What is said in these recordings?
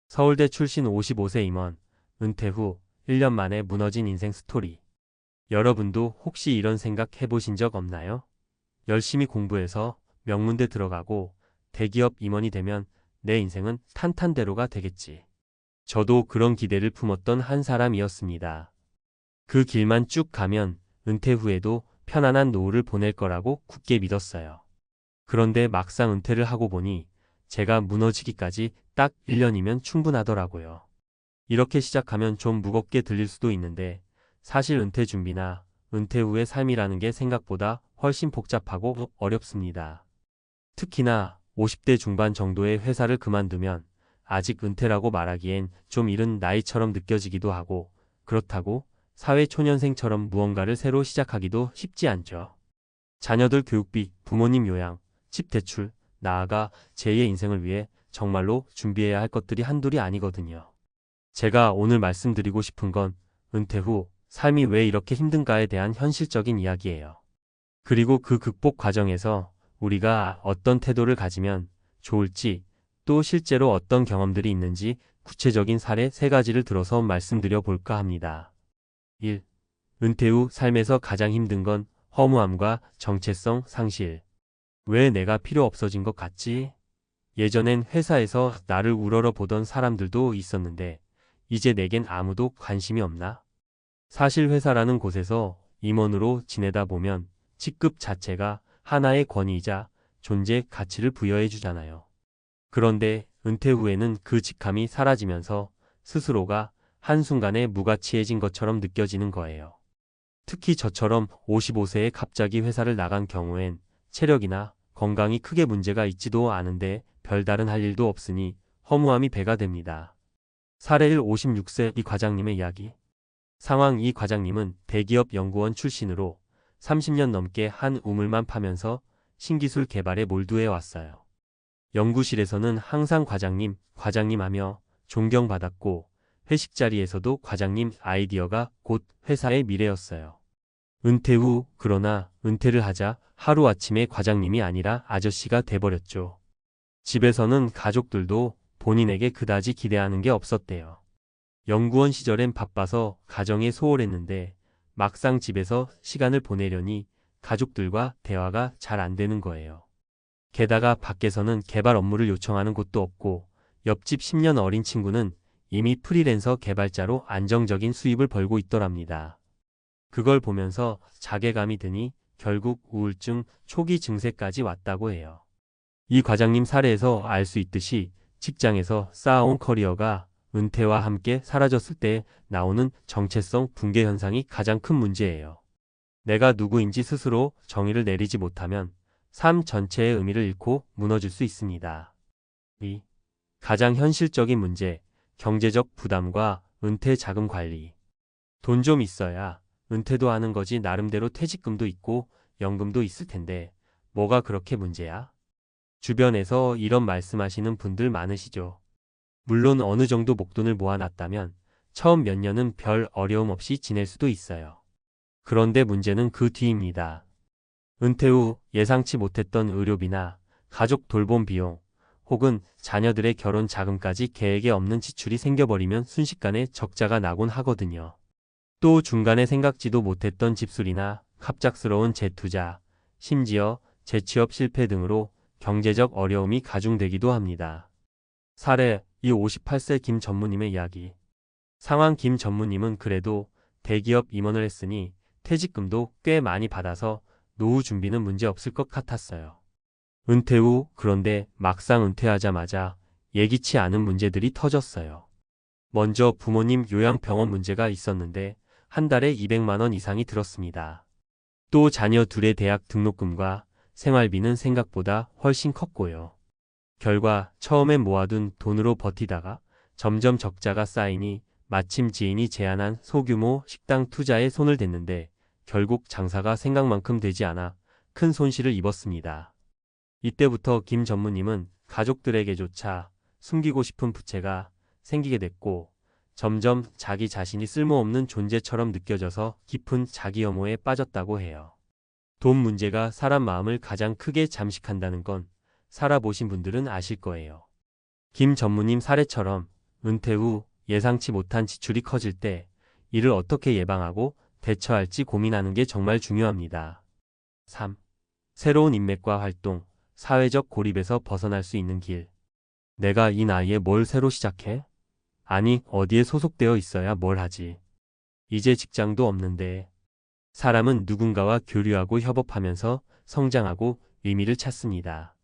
서울대 출신 55세 임원, 은퇴 후 1년 만에 무너진 인생 스토리. 여러분도 혹시 이런 생각 해보신 적 없나요? 열심히 공부해서 명문대 들어가고 대기업 임원이 되면 내 인생은 탄탄대로가 되겠지. 저도 그런 기대를 품었던 한 사람이었습니다. 그 길만 쭉 가면 은퇴 후에도 편안한 노후를 보낼 거라고 굳게 믿었어요. 그런데 막상 은퇴를 하고 보니 제가 무너지기까지 딱 1년이면 충분하더라고요. 이렇게 시작하면 좀 무겁게 들릴 수도 있는데 사실 은퇴 준비나 은퇴 후의 삶이라는 게 생각보다 훨씬 복잡하고 어렵습니다. 특히나 50대 중반 정도의 회사를 그만두면 아직 은퇴라고 말하기엔 좀 이른 나이처럼 느껴지기도 하고, 그렇다고 사회초년생처럼 무언가를 새로 시작하기도 쉽지 않죠. 자녀들 교육비, 부모님 요양, 집 대출, 나아가 제2의 인생을 위해 정말로 준비해야 할 것들이 한둘이 아니거든요. 제가 오늘 말씀드리고 싶은 건 은퇴 후 삶이 왜 이렇게 힘든가에 대한 현실적인 이야기예요. 그리고 그 극복 과정에서 우리가 어떤 태도를 가지면 좋을지, 또 실제로 어떤 경험들이 있는지 구체적인 사례 3가지를 들어서 말씀드려 볼까 합니다. 1. 은퇴 후 삶에서 가장 힘든 건 허무함과 정체성 상실. 왜 내가 필요 없어진 것 같지? 예전엔 회사에서 나를 우러러 보던 사람들도 있었는데 이제 내겐 아무도 관심이 없나? 사실 회사라는 곳에서 임원으로 지내다 보면 직급 자체가 하나의 권위이자 존재 가치를 부여해 주잖아요. 그런데 은퇴 후에는 그 직함이 사라지면서 스스로가 한순간에 무가치해진 것처럼 느껴지는 거예요. 특히 저처럼 55세에 갑자기 회사를 나간 경우엔 체력이나 건강이 크게 문제가 있지도 않은데 별다른 할 일도 없으니 허무함이 배가 됩니다. 사례 1. 56세 이 과장님의 이야기. 상황. 이 과장님은 대기업 연구원 출신으로 30년 넘게 한 우물만 파면서 신기술 개발에 몰두해 왔어요. 연구실에서는 항상 과장님, 과장님 하며 존경받았고 회식 자리에서도 과장님 아이디어가 곧 회사의 미래였어요. 은퇴 후, 그러나 은퇴를 하자 하루아침에 과장님이 아니라 아저씨가 돼버렸죠. 집에서는 가족들도 본인에게 그다지 기대하는 게 없었대요. 연구원 시절엔 바빠서 가정에 소홀했는데 막상 집에서 시간을 보내려니 가족들과 대화가 잘 안 되는 거예요. 게다가 밖에서는 개발 업무를 요청하는 곳도 없고 옆집 10년 어린 친구는 이미 프리랜서 개발자로 안정적인 수입을 벌고 있더랍니다. 그걸 보면서 자괴감이 드니 결국 우울증 초기 증세까지 왔다고 해요. 이 과장님 사례에서 알 수 있듯이 직장에서 쌓아온 커리어가 은퇴와 함께 사라졌을 때 나오는 정체성 붕괴 현상이 가장 큰 문제예요. 내가 누구인지 스스로 정의를 내리지 못하면 삶 전체의 의미를 잃고 무너질 수 있습니다. 2. 가장 현실적인 문제, 경제적 부담과 은퇴 자금 관리. 돈 좀 있어야 은퇴도 하는 거지. 나름대로 퇴직금도 있고 연금도 있을 텐데 뭐가 그렇게 문제야? 주변에서 이런 말씀하시는 분들 많으시죠. 물론 어느 정도 목돈을 모아놨다면 처음 몇 년은 별 어려움 없이 지낼 수도 있어요. 그런데 문제는 그 뒤입니다. 은퇴 후 예상치 못했던 의료비나 가족 돌봄 비용, 혹은 자녀들의 결혼 자금까지 계획에 없는 지출이 생겨버리면 순식간에 적자가 나곤 하거든요. 또 중간에 생각지도 못했던 집수리나 갑작스러운 재투자, 심지어 재취업 실패 등으로 경제적 어려움이 가중되기도 합니다. 사례. 이 58세 김 전무님의 이야기. 상황. 김 전무님은 그래도 대기업 임원을 했으니 퇴직금도 꽤 많이 받아서 노후 준비는 문제 없을 것 같았어요. 은퇴 후, 그런데 막상 은퇴하자마자 예기치 않은 문제들이 터졌어요. 먼저 부모님 요양병원 문제가 있었는데 한 달에 200만 원 이상이 들었습니다. 또 자녀 둘의 대학 등록금과 생활비는 생각보다 훨씬 컸고요. 결과 처음엔 모아둔 돈으로 버티다가 점점 적자가 쌓이니 마침 지인이 제안한 소규모 식당 투자에 손을 댔는데 결국 장사가 생각만큼 되지 않아 큰 손실을 입었습니다. 이때부터 김 전무님은 가족들에게조차 숨기고 싶은 부채가 생기게 됐고 점점 자기 자신이 쓸모없는 존재처럼 느껴져서 깊은 자기 혐오에 빠졌다고 해요. 돈 문제가 사람 마음을 가장 크게 잠식한다는 건 살아보신 분들은 아실 거예요. 김 전무님 사례처럼 은퇴 후 예상치 못한 지출이 커질 때 이를 어떻게 예방하고 대처할지 고민하는 게 정말 중요합니다. 3. 새로운 인맥과 활동, 사회적 고립에서 벗어날 수 있는 길. 내가 이 나이에 뭘 새로 시작해? 아니, 어디에 소속되어 있어야 뭘 하지? 이제 직장도 없는데. 사람은 누군가와 교류하고 협업하면서 성장하고 의미를 찾습니다.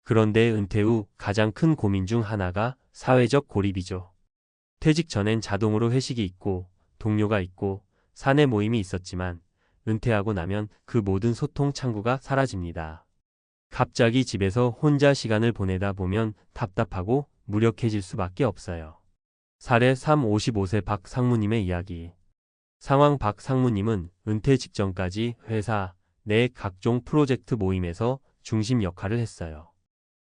그런데 은퇴 후 가장 큰 고민 중 하나가 사회적 고립이죠. 퇴직 전엔 자동으로 회식이 있고 동료가 있고 사내 모임이 있었지만 은퇴하고 나면 그 모든 소통 창구가 사라집니다. 갑자기 집에서 혼자 시간을 보내다 보면 답답하고 무력해질 수밖에 없어요. 사례 3. 55세 박 상무님의 이야기. 상황: 박 상무님은 은퇴 직전까지 회사 내 각종 프로젝트 모임에서 중심 역할을 했어요.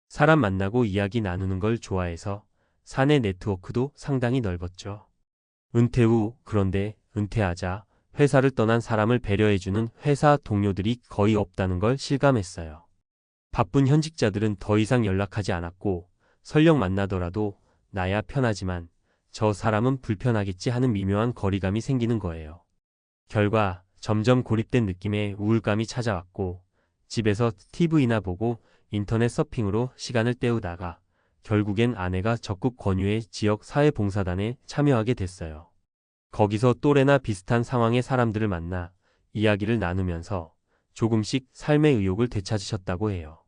사람 만나고 이야기 나누는 걸 좋아해서 사내 네트워크도 상당히 넓었죠. 은퇴 후, 그런데 은퇴하자 회사를 떠난 사람을 배려해주는 회사 동료들이 거의 없다는 걸 실감했어요. 바쁜 현직자들은 더 이상 연락하지 않았고 설령 만나더라도 나야 편하지만 저 사람은 불편하겠지 하는 미묘한 거리감이 생기는 거예요. 결과 점점 고립된 느낌의 우울감이 찾아왔고 집에서 TV나 보고 인터넷 서핑으로 시간을 때우다가 결국엔 아내가 적극 권유해 지역 사회봉사단에 참여하게 됐어요. 거기서 또래나 비슷한 상황의 사람들을 만나 이야기를 나누면서 조금씩 삶의 의욕을 되찾으셨다고 해요.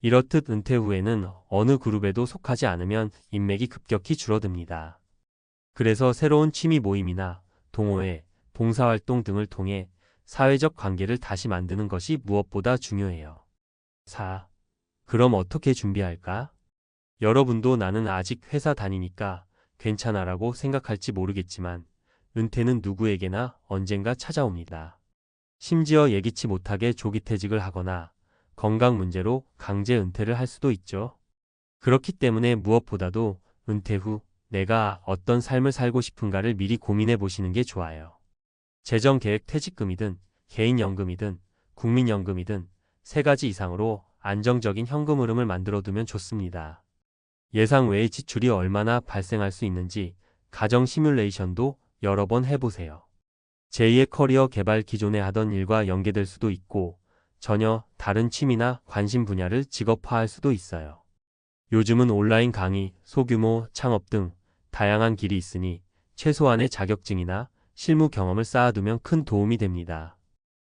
이렇듯 은퇴 후에는 어느 그룹에도 속하지 않으면 인맥이 급격히 줄어듭니다. 그래서 새로운 취미 모임이나 동호회, 봉사활동 등을 통해 사회적 관계를 다시 만드는 것이 무엇보다 중요해요. 4. 그럼 어떻게 준비할까? 여러분도 나는 아직 회사 다니니까 괜찮아라고 생각할지 모르겠지만 은퇴는 누구에게나 언젠가 찾아옵니다. 심지어 예기치 못하게 조기퇴직을 하거나 건강 문제로 강제 은퇴를 할 수도 있죠. 그렇기 때문에 무엇보다도 은퇴 후 내가 어떤 삶을 살고 싶은가를 미리 고민해 보시는 게 좋아요. 재정계획: 퇴직금이든 개인연금이든 국민연금이든 3가지 이상으로 안정적인 현금 흐름을 만들어두면 좋습니다. 예상 외의 지출이 얼마나 발생할 수 있는지 가정 시뮬레이션도 여러 번 해보세요. 제2의 커리어 개발: 기존에 하던 일과 연계될 수도 있고 전혀 다른 취미나 관심 분야를 직업화할 수도 있어요. 요즘은 온라인 강의, 소규모 창업 등 다양한 길이 있으니 최소한의 자격증이나 실무 경험을 쌓아두면 큰 도움이 됩니다.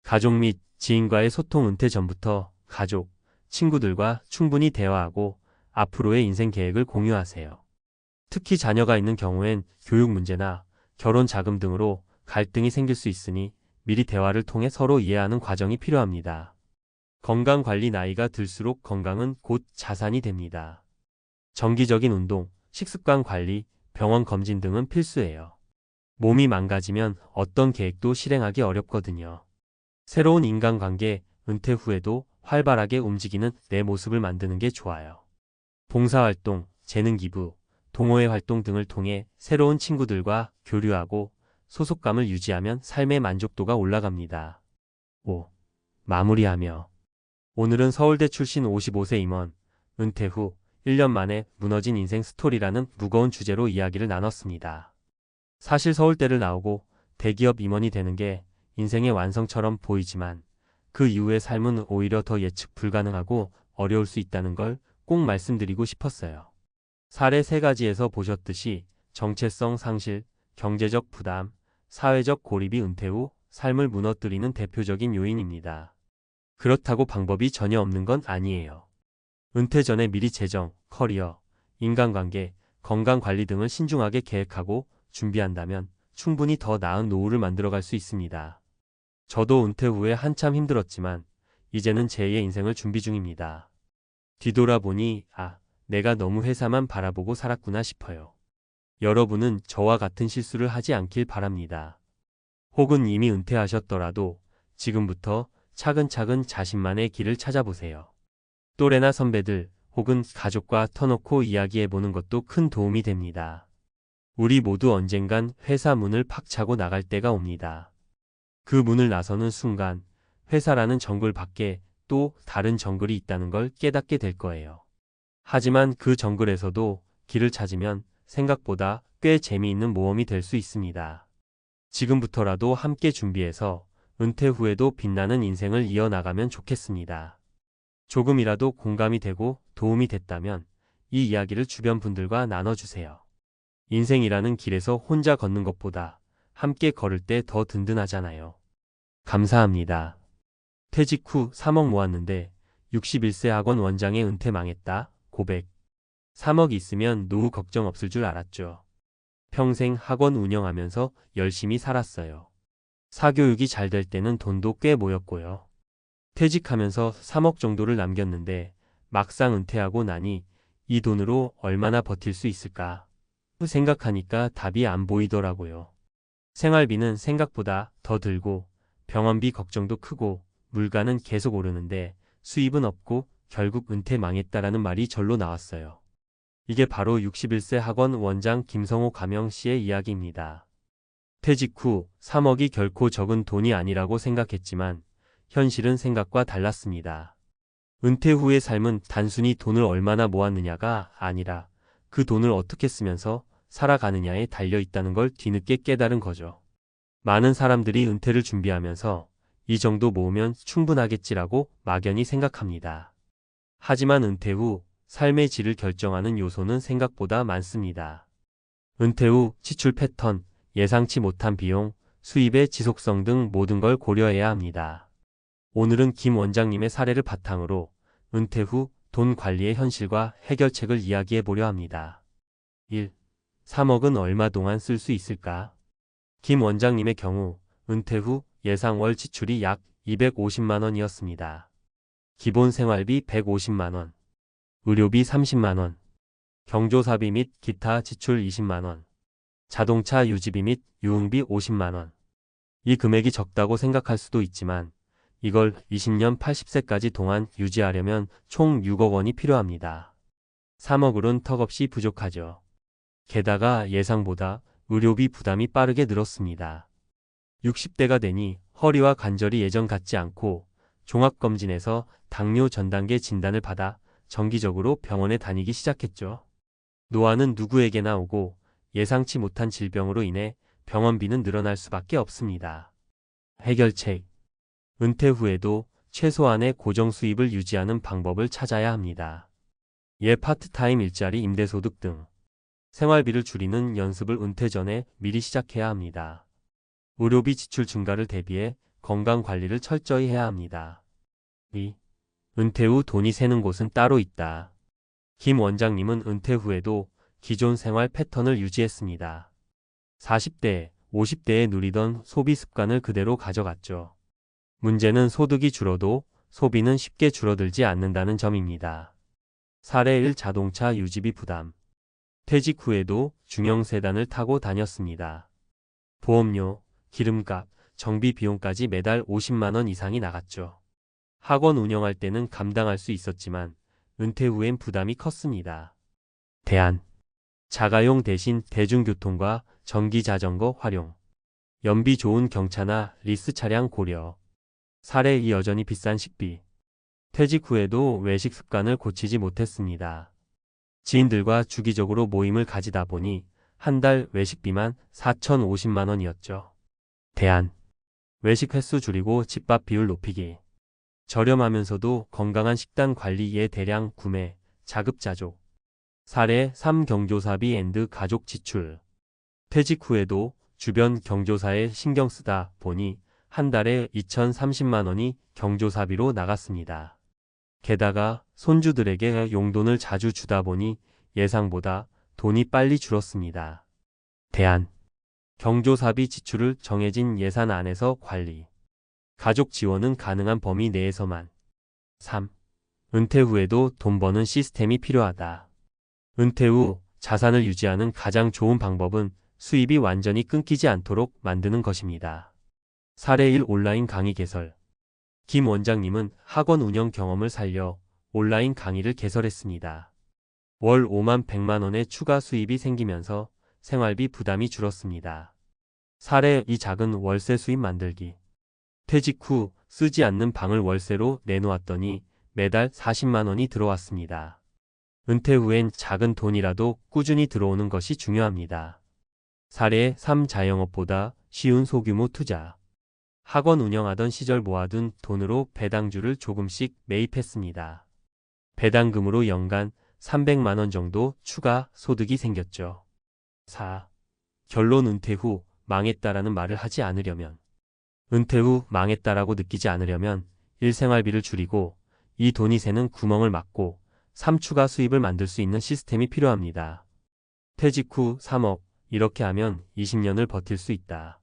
가족 및 지인과의 소통: 은퇴 전부터 가족, 친구들과 충분히 대화하고 앞으로의 인생 계획을 공유하세요. 특히 자녀가 있는 경우엔 교육 문제나 결혼 자금 등으로 갈등이 생길 수 있으니 미리 대화를 통해 서로 이해하는 과정이 필요합니다. 건강관리: 나이가 들수록 건강은 곧 자산이 됩니다. 정기적인 운동, 식습관 관리, 병원 검진 등은 필수예요. 몸이 망가지면 어떤 계획도 실행하기 어렵거든요. 새로운 인간관계: 은퇴 후에도 활발하게 움직이는 내 모습을 만드는 게 좋아요. 봉사활동, 재능기부, 동호회 활동 등을 통해 새로운 친구들과 교류하고 소속감을 유지하면 삶의 만족도가 올라갑니다. 5. 마무리하며. 오늘은 서울대 출신 55세 임원, 은퇴 후 1년 만에 무너진 인생 스토리라는 무거운 주제로 이야기를 나눴습니다. 사실 서울대를 나오고 대기업 임원이 되는 게 인생의 완성처럼 보이지만 그 이후의 삶은 오히려 더 예측 불가능하고 어려울 수 있다는 걸 꼭 말씀드리고 싶었어요. 사례 3가지에서 보셨듯이 정체성 상실, 경제적 부담, 사회적 고립이 은퇴 후 삶을 무너뜨리는 대표적인 요인입니다. 그렇다고 방법이 전혀 없는 건 아니에요. 은퇴 전에 미리 재정, 커리어, 인간관계, 건강관리 등을 신중하게 계획하고 준비한다면 충분히 더 나은 노후를 만들어갈 수 있습니다. 저도 은퇴 후에 한참 힘들었지만 이제는 제2의 인생을 준비 중입니다. 뒤돌아보니 내가 너무 회사만 바라보고 살았구나 싶어요. 여러분은 저와 같은 실수를 하지 않길 바랍니다. 혹은 이미 은퇴하셨더라도 지금부터 차근차근 자신만의 길을 찾아보세요. 또래나 선배들 혹은 가족과 터놓고 이야기해보는 것도 큰 도움이 됩니다. 우리 모두 언젠간 회사 문을 팍 차고 나갈 때가 옵니다. 그 문을 나서는 순간 회사라는 정글 밖에 또 다른 정글이 있다는 걸 깨닫게 될 거예요. 하지만 그 정글에서도 길을 찾으면 생각보다 꽤 재미있는 모험이 될 수 있습니다. 지금부터라도 함께 준비해서 은퇴 후에도 빛나는 인생을 이어나가면 좋겠습니다. 조금이라도 공감이 되고 도움이 됐다면 이 이야기를 주변 분들과 나눠주세요. 인생이라는 길에서 혼자 걷는 것보다 함께 걸을 때 더 든든하잖아요. 감사합니다. 퇴직 후 3억 모았는데 61세 학원 원장의 은퇴 망했다. 고백. 3억 있으면 노후 걱정 없을 줄 알았죠. 평생 학원 운영하면서 열심히 살았어요. 사교육이 잘 될 때는 돈도 꽤 모였고요. 퇴직하면서 3억 정도를 남겼는데 막상 은퇴하고 나니 이 돈으로 얼마나 버틸 수 있을까 생각하니까 답이 안 보이더라고요. 생활비는 생각보다 더 들고 병원비 걱정도 크고 물가는 계속 오르는데 수입은 없고 결국 은퇴 망했다라는 말이 절로 나왔어요. 이게 바로 61세 학원 원장 김성호 가명 씨의 이야기입니다. 퇴직 후 3억이 결코 적은 돈이 아니라고 생각했지만 현실은 생각과 달랐습니다. 은퇴 후의 삶은 단순히 돈을 얼마나 모았느냐가 아니라 그 돈을 어떻게 쓰면서 살아가느냐에 달려 있다는 걸 뒤늦게 깨달은 거죠. 많은 사람들이 은퇴를 준비하면서 이 정도 모으면 충분하겠지라고 막연히 생각합니다. 하지만 은퇴 후 삶의 질을 결정하는 요소는 생각보다 많습니다. 은퇴 후 지출 패턴, 예상치 못한 비용, 수입의 지속성 등 모든 걸 고려해야 합니다. 오늘은 김 원장님의 사례를 바탕으로 은퇴 후 돈 관리의 현실과 해결책을 이야기해 보려 합니다. 1. 3억은 얼마 동안 쓸 수 있을까? 김 원장님의 경우 은퇴 후 예상 월 지출이 약 250만 원이었습니다. 기본 생활비 150만 원, 의료비 30만 원, 경조사비 및 기타 지출 20만 원, 자동차 유지비 및 유흥비 50만 원. 이 금액이 적다고 생각할 수도 있지만 이걸 20년 80세까지 동안 유지하려면 총 6억 원이 필요합니다. 3억으론 턱없이 부족하죠. 게다가 예상보다 의료비 부담이 빠르게 늘었습니다. 60대가 되니 허리와 관절이 예전 같지 않고 종합검진에서 당뇨 전 단계 진단을 받아 정기적으로 병원에 다니기 시작했죠. 노화는 누구에게나 오고 예상치 못한 질병으로 인해 병원비는 늘어날 수밖에 없습니다. 해결책. 은퇴 후에도 최소한의 고정 수입을 유지하는 방법을 찾아야 합니다. 파트타임 일자리 임대소득 등 생활비를 줄이는 연습을 은퇴 전에 미리 시작해야 합니다. 의료비 지출 증가를 대비해 건강관리를 철저히 해야 합니다. 2. 은퇴 후 돈이 새는 곳은 따로 있다. 김 원장님은 은퇴 후에도 기존 생활 패턴을 유지했습니다. 40대, 50대에 누리던 소비 습관을 그대로 가져갔죠. 문제는 소득이 줄어도 소비는 쉽게 줄어들지 않는다는 점입니다. 사례 1. 자동차 유지비 부담. 퇴직 후에도 중형 세단을 타고 다녔습니다. 보험료, 기름값, 정비 비용까지 매달 50만 원 이상이 나갔죠. 학원 운영할 때는 감당할 수 있었지만 은퇴 후엔 부담이 컸습니다. 대안. 자가용 대신 대중교통과 전기자전거 활용. 연비 좋은 경차나 리스 차량 고려. 사례 2. 여전히 비싼 식비. 퇴직 후에도 외식 습관을 고치지 못했습니다. 지인들과 주기적으로 모임을 가지다 보니 한 달 외식비만 4,050만 원이었죠. 대안. 외식 횟수 줄이고 집밥 비율 높이기. 저렴하면서도 건강한 식단 관리에 대량 구매, 자급자족. 사례 3. 경조사비 앤드 가족 지출. 퇴직 후에도 주변 경조사에 신경 쓰다 보니 한 달에 2,030만 원이 경조사비로 나갔습니다. 게다가 손주들에게 용돈을 자주 주다 보니 예상보다 돈이 빨리 줄었습니다. 대안. 경조사비 지출을 정해진 예산 안에서 관리. 가족 지원은 가능한 범위 내에서만. 3. 은퇴 후에도 돈 버는 시스템이 필요하다. 은퇴 후 자산을 유지하는 가장 좋은 방법은 수입이 완전히 끊기지 않도록 만드는 것입니다. 사례 1. 온라인 강의 개설. 김 원장님은 학원 운영 경험을 살려 온라인 강의를 개설했습니다. 월 5만 100만 원의 추가 수입이 생기면서 생활비 부담이 줄었습니다. 사례 2. 작은 월세 수입 만들기. 퇴직 후 쓰지 않는 방을 월세로 내놓았더니 매달 40만 원이 들어왔습니다. 은퇴 후엔 작은 돈이라도 꾸준히 들어오는 것이 중요합니다. 사례 3. 자영업보다 쉬운 소규모 투자. 학원 운영하던 시절 모아둔 돈으로 배당주를 조금씩 매입했습니다. 배당금으로 연간 300만 원 정도 추가 소득이 생겼죠. 4. 결론 은퇴 후 망했다라는 말을 하지 않으려면. 은퇴 후 망했다라고 느끼지 않으려면 일생활비를 줄이고 이 돈이 새는 구멍을 막고 3. 추가 수입을 만들 수 있는 시스템이 필요합니다. 퇴직 후 3억, 이렇게 하면 20년을 버틸 수 있다.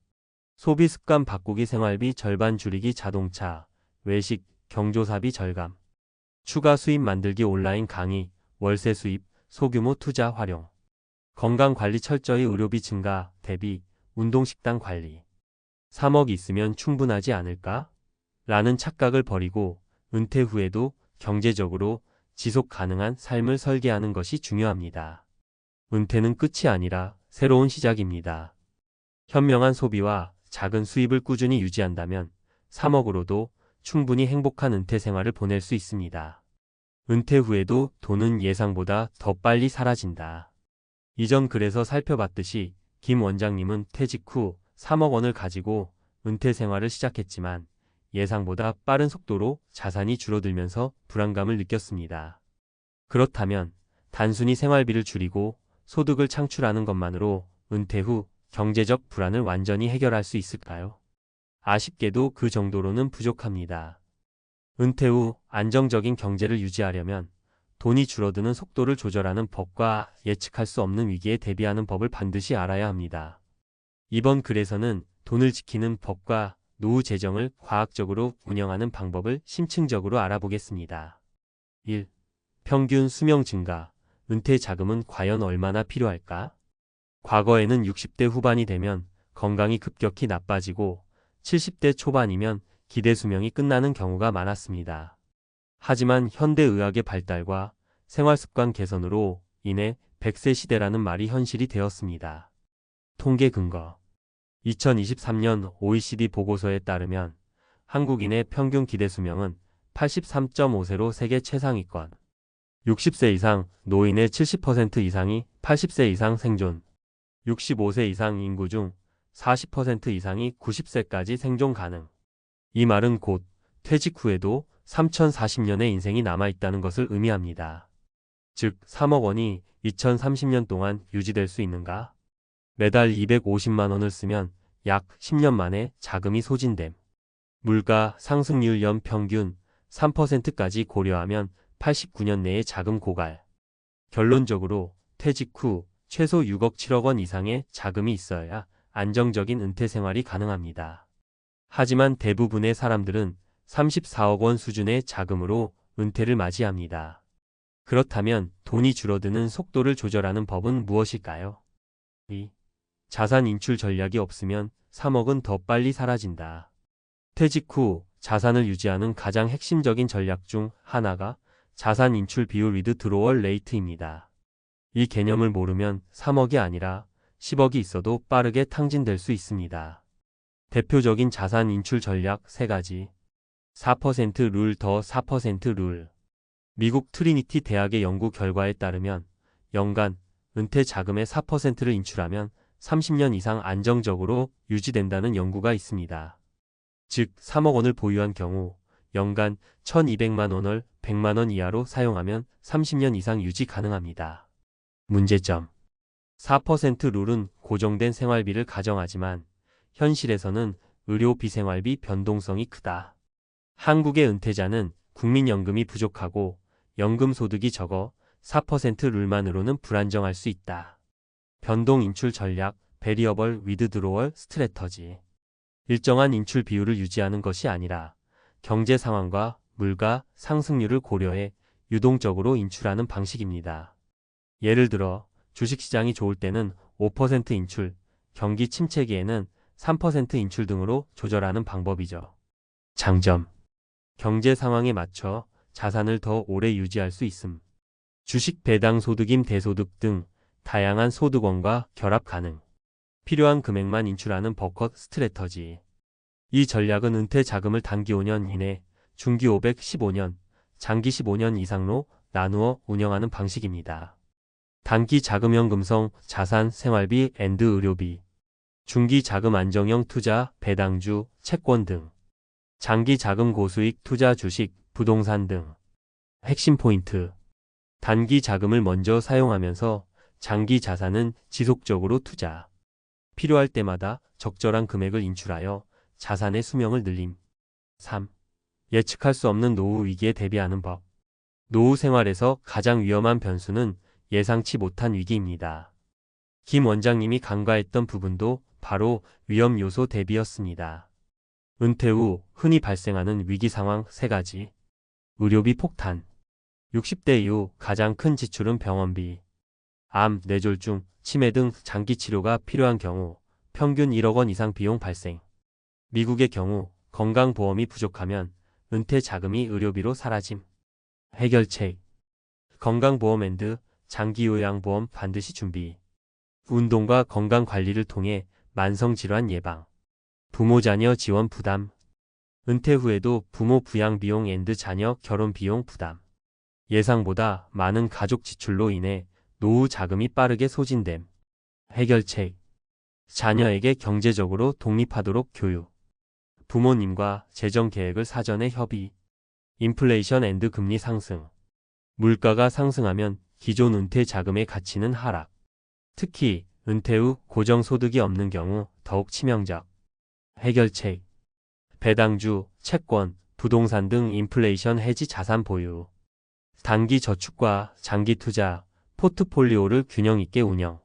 소비 습관 바꾸기, 생활비 절반 줄이기, 자동차, 외식, 경조사비 절감. 추가 수입 만들기, 온라인 강의, 월세 수입, 소규모 투자 활용. 건강관리 철저히, 의료비 증가, 대비, 운동식단 관리. 3억 있으면 충분하지 않을까? 라는 착각을 버리고 은퇴 후에도 경제적으로 지속 가능한 삶을 설계하는 것이 중요합니다. 은퇴는 끝이 아니라 새로운 시작입니다. 현명한 소비와 작은 수입을 꾸준히 유지한다면 3억으로도 충분히 행복한 은퇴 생활을 보낼 수 있습니다. 은퇴 후에도 돈은 예상보다 더 빨리 사라진다. 이전 글에서 살펴봤듯이 김 원장님은 퇴직 후 3억 원을 가지고 은퇴 생활을 시작했지만 예상보다 빠른 속도로 자산이 줄어들면서 불안감을 느꼈습니다. 그렇다면 단순히 생활비를 줄이고 소득을 창출하는 것만으로 은퇴 후 경제적 불안을 완전히 해결할 수 있을까요? 아쉽게도 그 정도로는 부족합니다. 은퇴 후 안정적인 경제를 유지하려면 돈이 줄어드는 속도를 조절하는 법과 예측할 수 없는 위기에 대비하는 법을 반드시 알아야 합니다. 이번 글에서는 돈을 지키는 법과 노후 재정을 과학적으로 운영하는 방법을 심층적으로 알아보겠습니다. 1. 평균 수명 증가. 은퇴 자금은 과연 얼마나 필요할까? 과거에는 60대 후반이 되면 건강이 급격히 나빠지고 70대 초반이면 기대 수명이 끝나는 경우가 많았습니다. 하지만 현대의학의 발달과 생활습관 개선으로 인해 100세 시대라는 말이 현실이 되었습니다. 통계 근거. 2023년 OECD 보고서에 따르면 한국인의 평균 기대 수명은 83.5세로 세계 최상위권. 60세 이상 노인의 70% 이상이 80세 이상 생존. 65세 이상 인구 중 40% 이상이 90세까지 생존 가능. 이 말은 곧 퇴직 후에도 3040년의 인생이 남아있다는 것을 의미합니다. 즉 3억 원이 2030년 동안 유지될 수 있는가? 매달 250만 원을 쓰면 약 10년 만에 자금이 소진됨. 물가 상승률 연평균 3%까지 고려하면 89년 내에 자금 고갈. 결론적으로 퇴직 후 최소 6억 7억 원 이상의 자금이 있어야 안정적인 은퇴 생활이 가능합니다. 하지만 대부분의 사람들은 34억 원 수준의 자금으로 은퇴를 맞이합니다. 그렇다면 돈이 줄어드는 속도를 조절하는 법은 무엇일까요? 2. 자산 인출 전략이 없으면 3억은 더 빨리 사라진다. 퇴직 후 자산을 유지하는 가장 핵심적인 전략 중 하나가 자산 인출 비율 위드드로월 레이트입니다. 이 개념을 모르면 3억이 아니라 10억이 있어도 빠르게 탕진될 수 있습니다. 대표적인 자산 인출 전략 3가지. 4% 룰 더 4% 룰. 미국 트리니티 대학의 연구 결과에 따르면 연간 은퇴 자금의 4%를 인출하면 30년 이상 안정적으로 유지된다는 연구가 있습니다. 즉 3억 원을 보유한 경우 연간 1200만 원을 100만 원 이하로 사용하면 30년 이상 유지 가능합니다. 문제점. 4% 룰은 고정된 생활비를 가정하지만 현실에서는 의료비 생활비 변동성이 크다. 한국의 은퇴자는 국민연금이 부족하고 연금 소득이 적어 4% 룰만으로는 불안정할 수 있다. 변동 인출 전략, 베리어벌 위드드로월 스트래터지. 일정한 인출 비율을 유지하는 것이 아니라 경제 상황과 물가 상승률을 고려해 유동적으로 인출하는 방식입니다. 예를 들어 주식시장이 좋을 때는 5% 인출, 경기 침체기에는 3% 인출 등으로 조절하는 방법이죠. 장점. 경제 상황에 맞춰 자산을 더 오래 유지할 수 있음. 주식 배당 소득임 대소득 등 다양한 소득원과 결합 가능. 필요한 금액만 인출하는 버컷 스트래터지. 이 전략은 은퇴 자금을 단기 5년 이내, 중기 515년, 장기 15년 이상로 나누어 운영하는 방식입니다. 단기 자금형 금성, 자산, 생활비, 의료비, 중기 자금 안정형 투자, 배당주, 채권 등, 장기 자금 고수익 투자 주식, 부동산 등. 핵심 포인트. 단기 자금을 먼저 사용하면서 장기 자산은 지속적으로 투자. 필요할 때마다 적절한 금액을 인출하여 자산의 수명을 늘림. 3. 예측할 수 없는 노후 위기에 대비하는 법. 노후 생활에서 가장 위험한 변수는 예상치 못한 위기입니다. 김 원장님이 간과했던 부분도 바로 위험 요소 대비였습니다. 은퇴 후 흔히 발생하는 위기 상황 3가지. 의료비 폭탄. 60대 이후 가장 큰 지출은 병원비. 암, 뇌졸중, 치매 등 장기 치료가 필요한 경우 평균 1억 원 이상 비용 발생. 미국의 경우 건강보험이 부족하면 은퇴 자금이 의료비로 사라짐. 해결책. 건강보험 장기요양보험 반드시 준비. 운동과 건강관리를 통해 만성질환 예방. 부모 자녀 지원 부담. 은퇴 후에도 부모 부양 비용 자녀 결혼 비용 부담. 예상보다 많은 가족 지출로 인해 노후 자금이 빠르게 소진됨. 해결책. 자녀에게 경제적으로 독립하도록 교육. 부모님과 재정 계획을 사전에 협의. 인플레이션 금리 상승. 물가가 상승하면 기존 은퇴 자금의 가치는 하락. 특히 은퇴 후 고정소득이 없는 경우 더욱 치명적. 해결책. 배당주, 채권, 부동산 등 인플레이션 해지 자산 보유. 단기 저축과 장기 투자, 포트폴리오를 균형 있게 운영.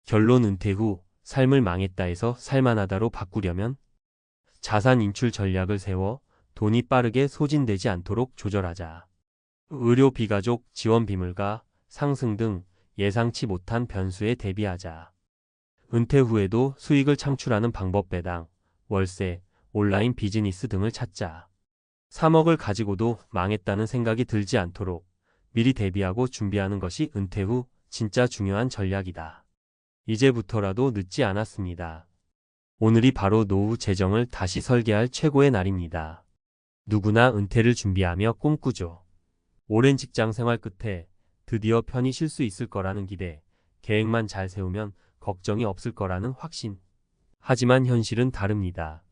결론. 은퇴 후 삶을 망했다 해서 살만하다로 바꾸려면 자산 인출 전략을 세워 돈이 빠르게 소진되지 않도록 조절하자. 의료 비가족 지원 비물가 상승 등 예상치 못한 변수에 대비하자. 은퇴 후에도 수익을 창출하는 방법. 배당, 월세, 온라인 비즈니스 등을 찾자. 3억을 가지고도 망했다는 생각이 들지 않도록 미리 대비하고 준비하는 것이 은퇴 후 진짜 중요한 전략이다. 이제부터라도 늦지 않았습니다. 오늘이 바로 노후 재정을 다시 설계할 최고의 날입니다. 누구나 은퇴를 준비하며 꿈꾸죠. 오랜 직장 생활 끝에 드디어 편히 쉴 수 있을 거라는 기대, 계획만 잘 세우면 걱정이 없을 거라는 확신. 하지만 현실은 다릅니다.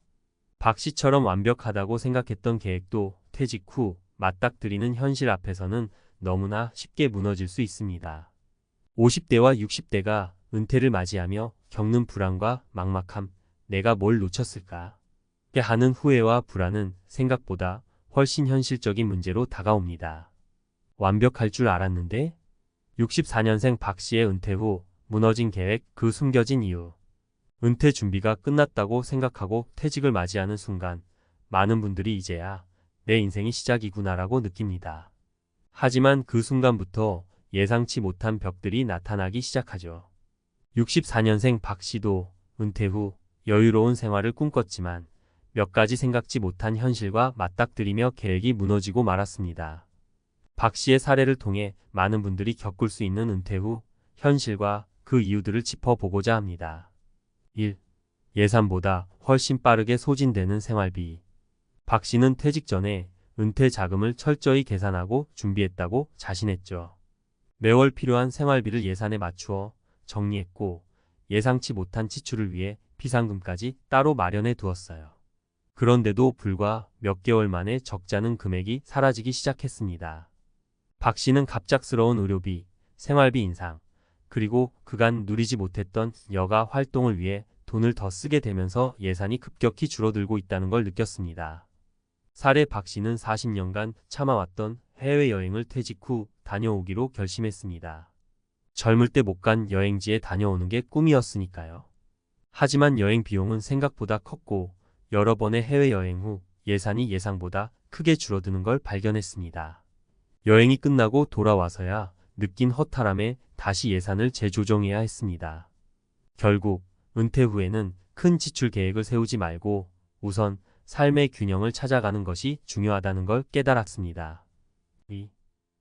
박 씨처럼 완벽하다고 생각했던 계획도 퇴직 후 맞닥뜨리는 현실 앞에서는 너무나 쉽게 무너질 수 있습니다. 50대와 60대가 은퇴를 맞이하며 겪는 불안과 막막함, 내가 뭘 놓쳤을까? 하는 후회와 불안은 생각보다 훨씬 현실적인 문제로 다가옵니다. 완벽할 줄 알았는데? 64년생 박 씨의 은퇴 후 무너진 계획, 그 숨겨진 이유. 은퇴 준비가 끝났다고 생각하고 퇴직을 맞이하는 순간 많은 분들이 이제야 내 인생이 시작이구나라고 느낍니다. 하지만 그 순간부터 예상치 못한 벽들이 나타나기 시작하죠. 64년생 박 씨도 은퇴 후 여유로운 생활을 꿈꿨지만 몇 가지 생각지 못한 현실과 맞닥뜨리며 계획이 무너지고 말았습니다. 박 씨의 사례를 통해 많은 분들이 겪을 수 있는 은퇴 후 현실과 그 이유들을 짚어보고자 합니다. 1. 예산보다 훨씬 빠르게 소진되는 생활비. 박 씨는 퇴직 전에 은퇴 자금을 철저히 계산하고 준비했다고 자신했죠. 매월 필요한 생활비를 예산에 맞추어 정리했고 예상치 못한 지출을 위해 비상금까지 따로 마련해 두었어요. 그런데도 불과 몇 개월 만에 적자는 금액이 사라지기 시작했습니다. 박 씨는 갑작스러운 의료비, 생활비 인상, 그리고 그간 누리지 못했던 여가 활동을 위해 돈을 더 쓰게 되면서 예산이 급격히 줄어들고 있다는 걸 느꼈습니다. 사례 박 씨는 40년간 참아왔던 해외여행을 퇴직 후 다녀오기로 결심했습니다. 젊을 때 못 간 여행지에 다녀오는 게 꿈이었으니까요. 하지만 여행 비용은 생각보다 컸고 여러 번의 해외여행 후 예산이 예상보다 크게 줄어드는 걸 발견했습니다. 여행이 끝나고 돌아와서야 느낀 허탈함에 다시 예산을 재조정해야 했습니다. 결국 은퇴 후에는 큰 지출 계획을 세우지 말고 우선 삶의 균형을 찾아가는 것이 중요하다는 걸 깨달았습니다. 2.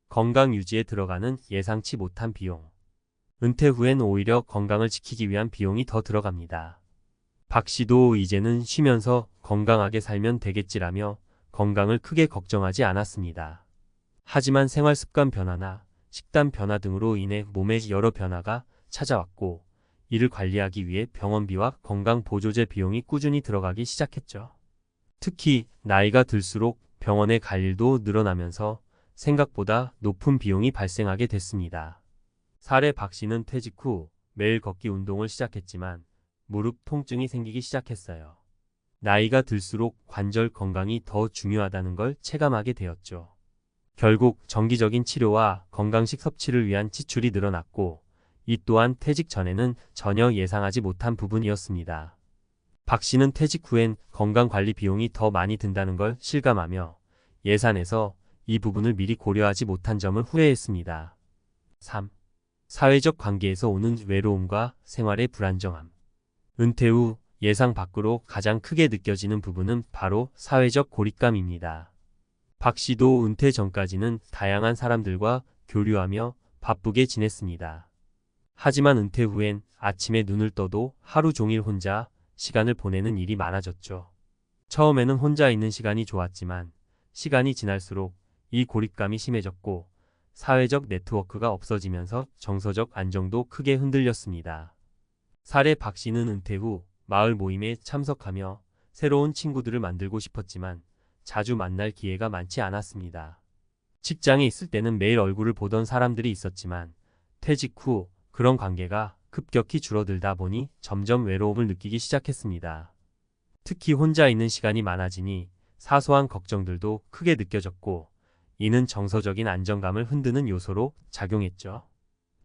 건강 유지에 들어가는 예상치 못한 비용. 은퇴 후엔 오히려 건강을 지키기 위한 비용이 더 들어갑니다. 박 씨도 이제는 쉬면서 건강하게 살면 되겠지라며 건강을 크게 걱정하지 않았습니다. 하지만 생활 습관 변화나 식단 변화 등으로 인해 몸에 여러 변화가 찾아왔고, 이를 관리하기 위해 병원비와 건강보조제 비용이 꾸준히 들어가기 시작했죠. 특히 나이가 들수록 병원에 갈 일도 늘어나면서 생각보다 높은 비용이 발생하게 됐습니다. 사례 박 씨는 퇴직 후 매일 걷기 운동을 시작했지만 무릎 통증이 생기기 시작했어요. 나이가 들수록 관절 건강이 더 중요하다는 걸 체감하게 되었죠. 결국 정기적인 치료와 건강식 섭취를 위한 지출이 늘어났고, 이 또한 퇴직 전에는 전혀 예상하지 못한 부분이었습니다. 박 씨는 퇴직 후엔 건강관리 비용이 더 많이 든다는 걸 실감하며 예산에서 이 부분을 미리 고려하지 못한 점을 후회했습니다. 3. 사회적 관계에서 오는 외로움과 생활의 불안정함. 은퇴 후 예상 밖으로 가장 크게 느껴지는 부분은 바로 사회적 고립감입니다. 박 씨도 은퇴 전까지는 다양한 사람들과 교류하며 바쁘게 지냈습니다. 하지만 은퇴 후엔 아침에 눈을 떠도 하루 종일 혼자 시간을 보내는 일이 많아졌죠. 처음에는 혼자 있는 시간이 좋았지만 시간이 지날수록 이 고립감이 심해졌고, 사회적 네트워크가 없어지면서 정서적 안정도 크게 흔들렸습니다. 사례 박 씨는 은퇴 후 마을 모임에 참석하며 새로운 친구들을 만들고 싶었지만 자주 만날 기회가 많지 않았습니다. 직장에 있을 때는 매일 얼굴을 보던 사람들이 있었지만 퇴직 후 그런 관계가 급격히 줄어들다 보니 점점 외로움을 느끼기 시작했습니다. 특히 혼자 있는 시간이 많아지니 사소한 걱정들도 크게 느껴졌고, 이는 정서적인 안정감을 흔드는 요소로 작용했죠.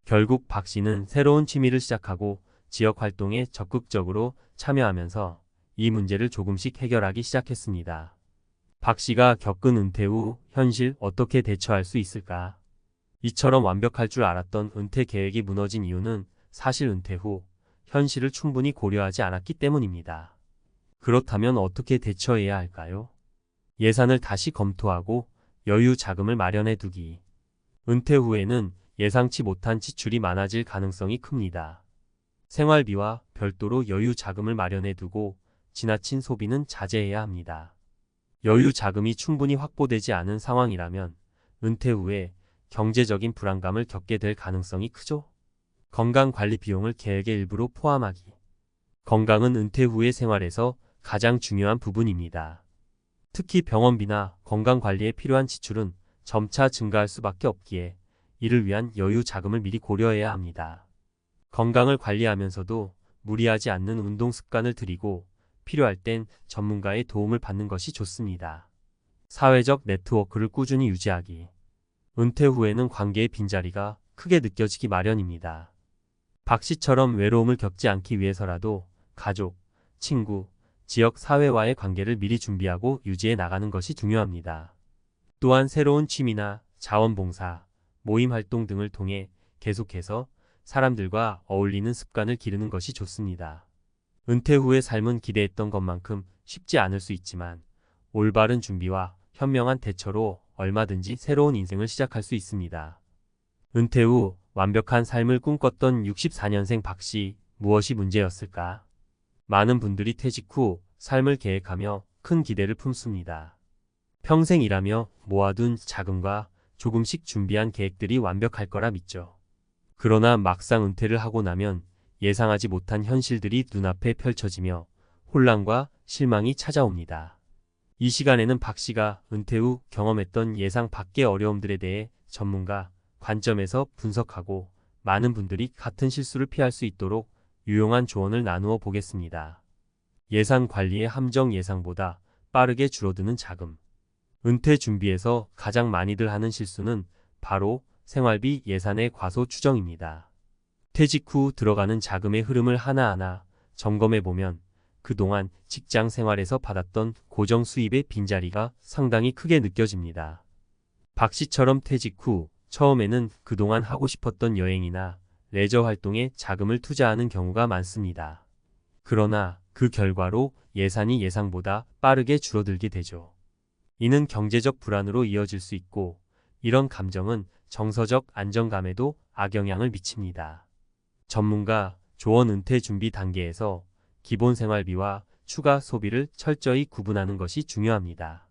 결국 박 씨는 새로운 취미를 시작하고 지역 활동에 적극적으로 참여하면서 이 문제를 조금씩 해결하기 시작했습니다. 박 씨가 겪은 은퇴 후 현실 어떻게 대처할 수 있을까? 이처럼 완벽할 줄 알았던 은퇴 계획이 무너진 이유는 사실 은퇴 후 현실을 충분히 고려하지 않았기 때문입니다. 그렇다면 어떻게 대처해야 할까요? 예산을 다시 검토하고 여유 자금을 마련해 두기. 은퇴 후에는 예상치 못한 지출이 많아질 가능성이 큽니다. 생활비와 별도로 여유 자금을 마련해 두고 지나친 소비는 자제해야 합니다. 여유 자금이 충분히 확보되지 않은 상황이라면 은퇴 후에 경제적인 불안감을 겪게 될 가능성이 크죠. 건강관리 비용을 계획의 일부로 포함하기. 건강은 은퇴 후의 생활에서 가장 중요한 부분입니다. 특히 병원비나 건강관리에 필요한 지출은 점차 증가할 수밖에 없기에 이를 위한 여유 자금을 미리 고려해야 합니다. 건강을 관리하면서도 무리하지 않는 운동 습관을 들이고 필요할 땐 전문가의 도움을 받는 것이 좋습니다. 사회적 네트워크를 꾸준히 유지하기. 은퇴 후에는 관계의 빈자리가 크게 느껴지기 마련입니다. 박 씨처럼 외로움을 겪지 않기 위해서라도 가족, 친구, 지역 사회와의 관계를 미리 준비하고 유지해 나가는 것이 중요합니다. 또한 새로운 취미나 자원봉사, 모임 활동 등을 통해 계속해서 사람들과 어울리는 습관을 기르는 것이 좋습니다. 은퇴 후의 삶은 기대했던 것만큼 쉽지 않을 수 있지만 올바른 준비와 현명한 대처로 얼마든지 새로운 인생을 시작할 수 있습니다. 은퇴 후 완벽한 삶을 꿈꿨던 64년생 박 씨, 무엇이 문제였을까? 많은 분들이 퇴직 후 삶을 계획하며 큰 기대를 품습니다. 평생 일하며 모아둔 자금과 조금씩 준비한 계획들이 완벽할 거라 믿죠. 그러나 막상 은퇴를 하고 나면 예상하지 못한 현실들이 눈앞에 펼쳐지며 혼란과 실망이 찾아옵니다. 이 시간에는 박 씨가 은퇴 후 경험했던 예상 밖의 어려움들에 대해 전문가 관점에서 분석하고 많은 분들이 같은 실수를 피할 수 있도록 유용한 조언을 나누어 보겠습니다. 예산 관리의 함정. 예상보다 빠르게 줄어드는 자금. 은퇴 준비에서 가장 많이들 하는 실수는 바로 생활비 예산의 과소 추정입니다. 퇴직 후 들어가는 자금의 흐름을 하나하나 점검해 보면 그동안 직장 생활에서 받았던 고정 수입의 빈자리가 상당히 크게 느껴집니다. 박 씨처럼 퇴직 후 처음에는 그동안 하고 싶었던 여행이나 레저 활동에 자금을 투자하는 경우가 많습니다. 그러나 그 결과로 예산이 예상보다 빠르게 줄어들게 되죠. 이는 경제적 불안으로 이어질 수 있고, 이런 감정은 정서적 안정감에도 악영향을 미칩니다. 전문가 조언. 은퇴 준비 단계에서 기본 생활비와 추가 소비를 철저히 구분하는 것이 중요합니다.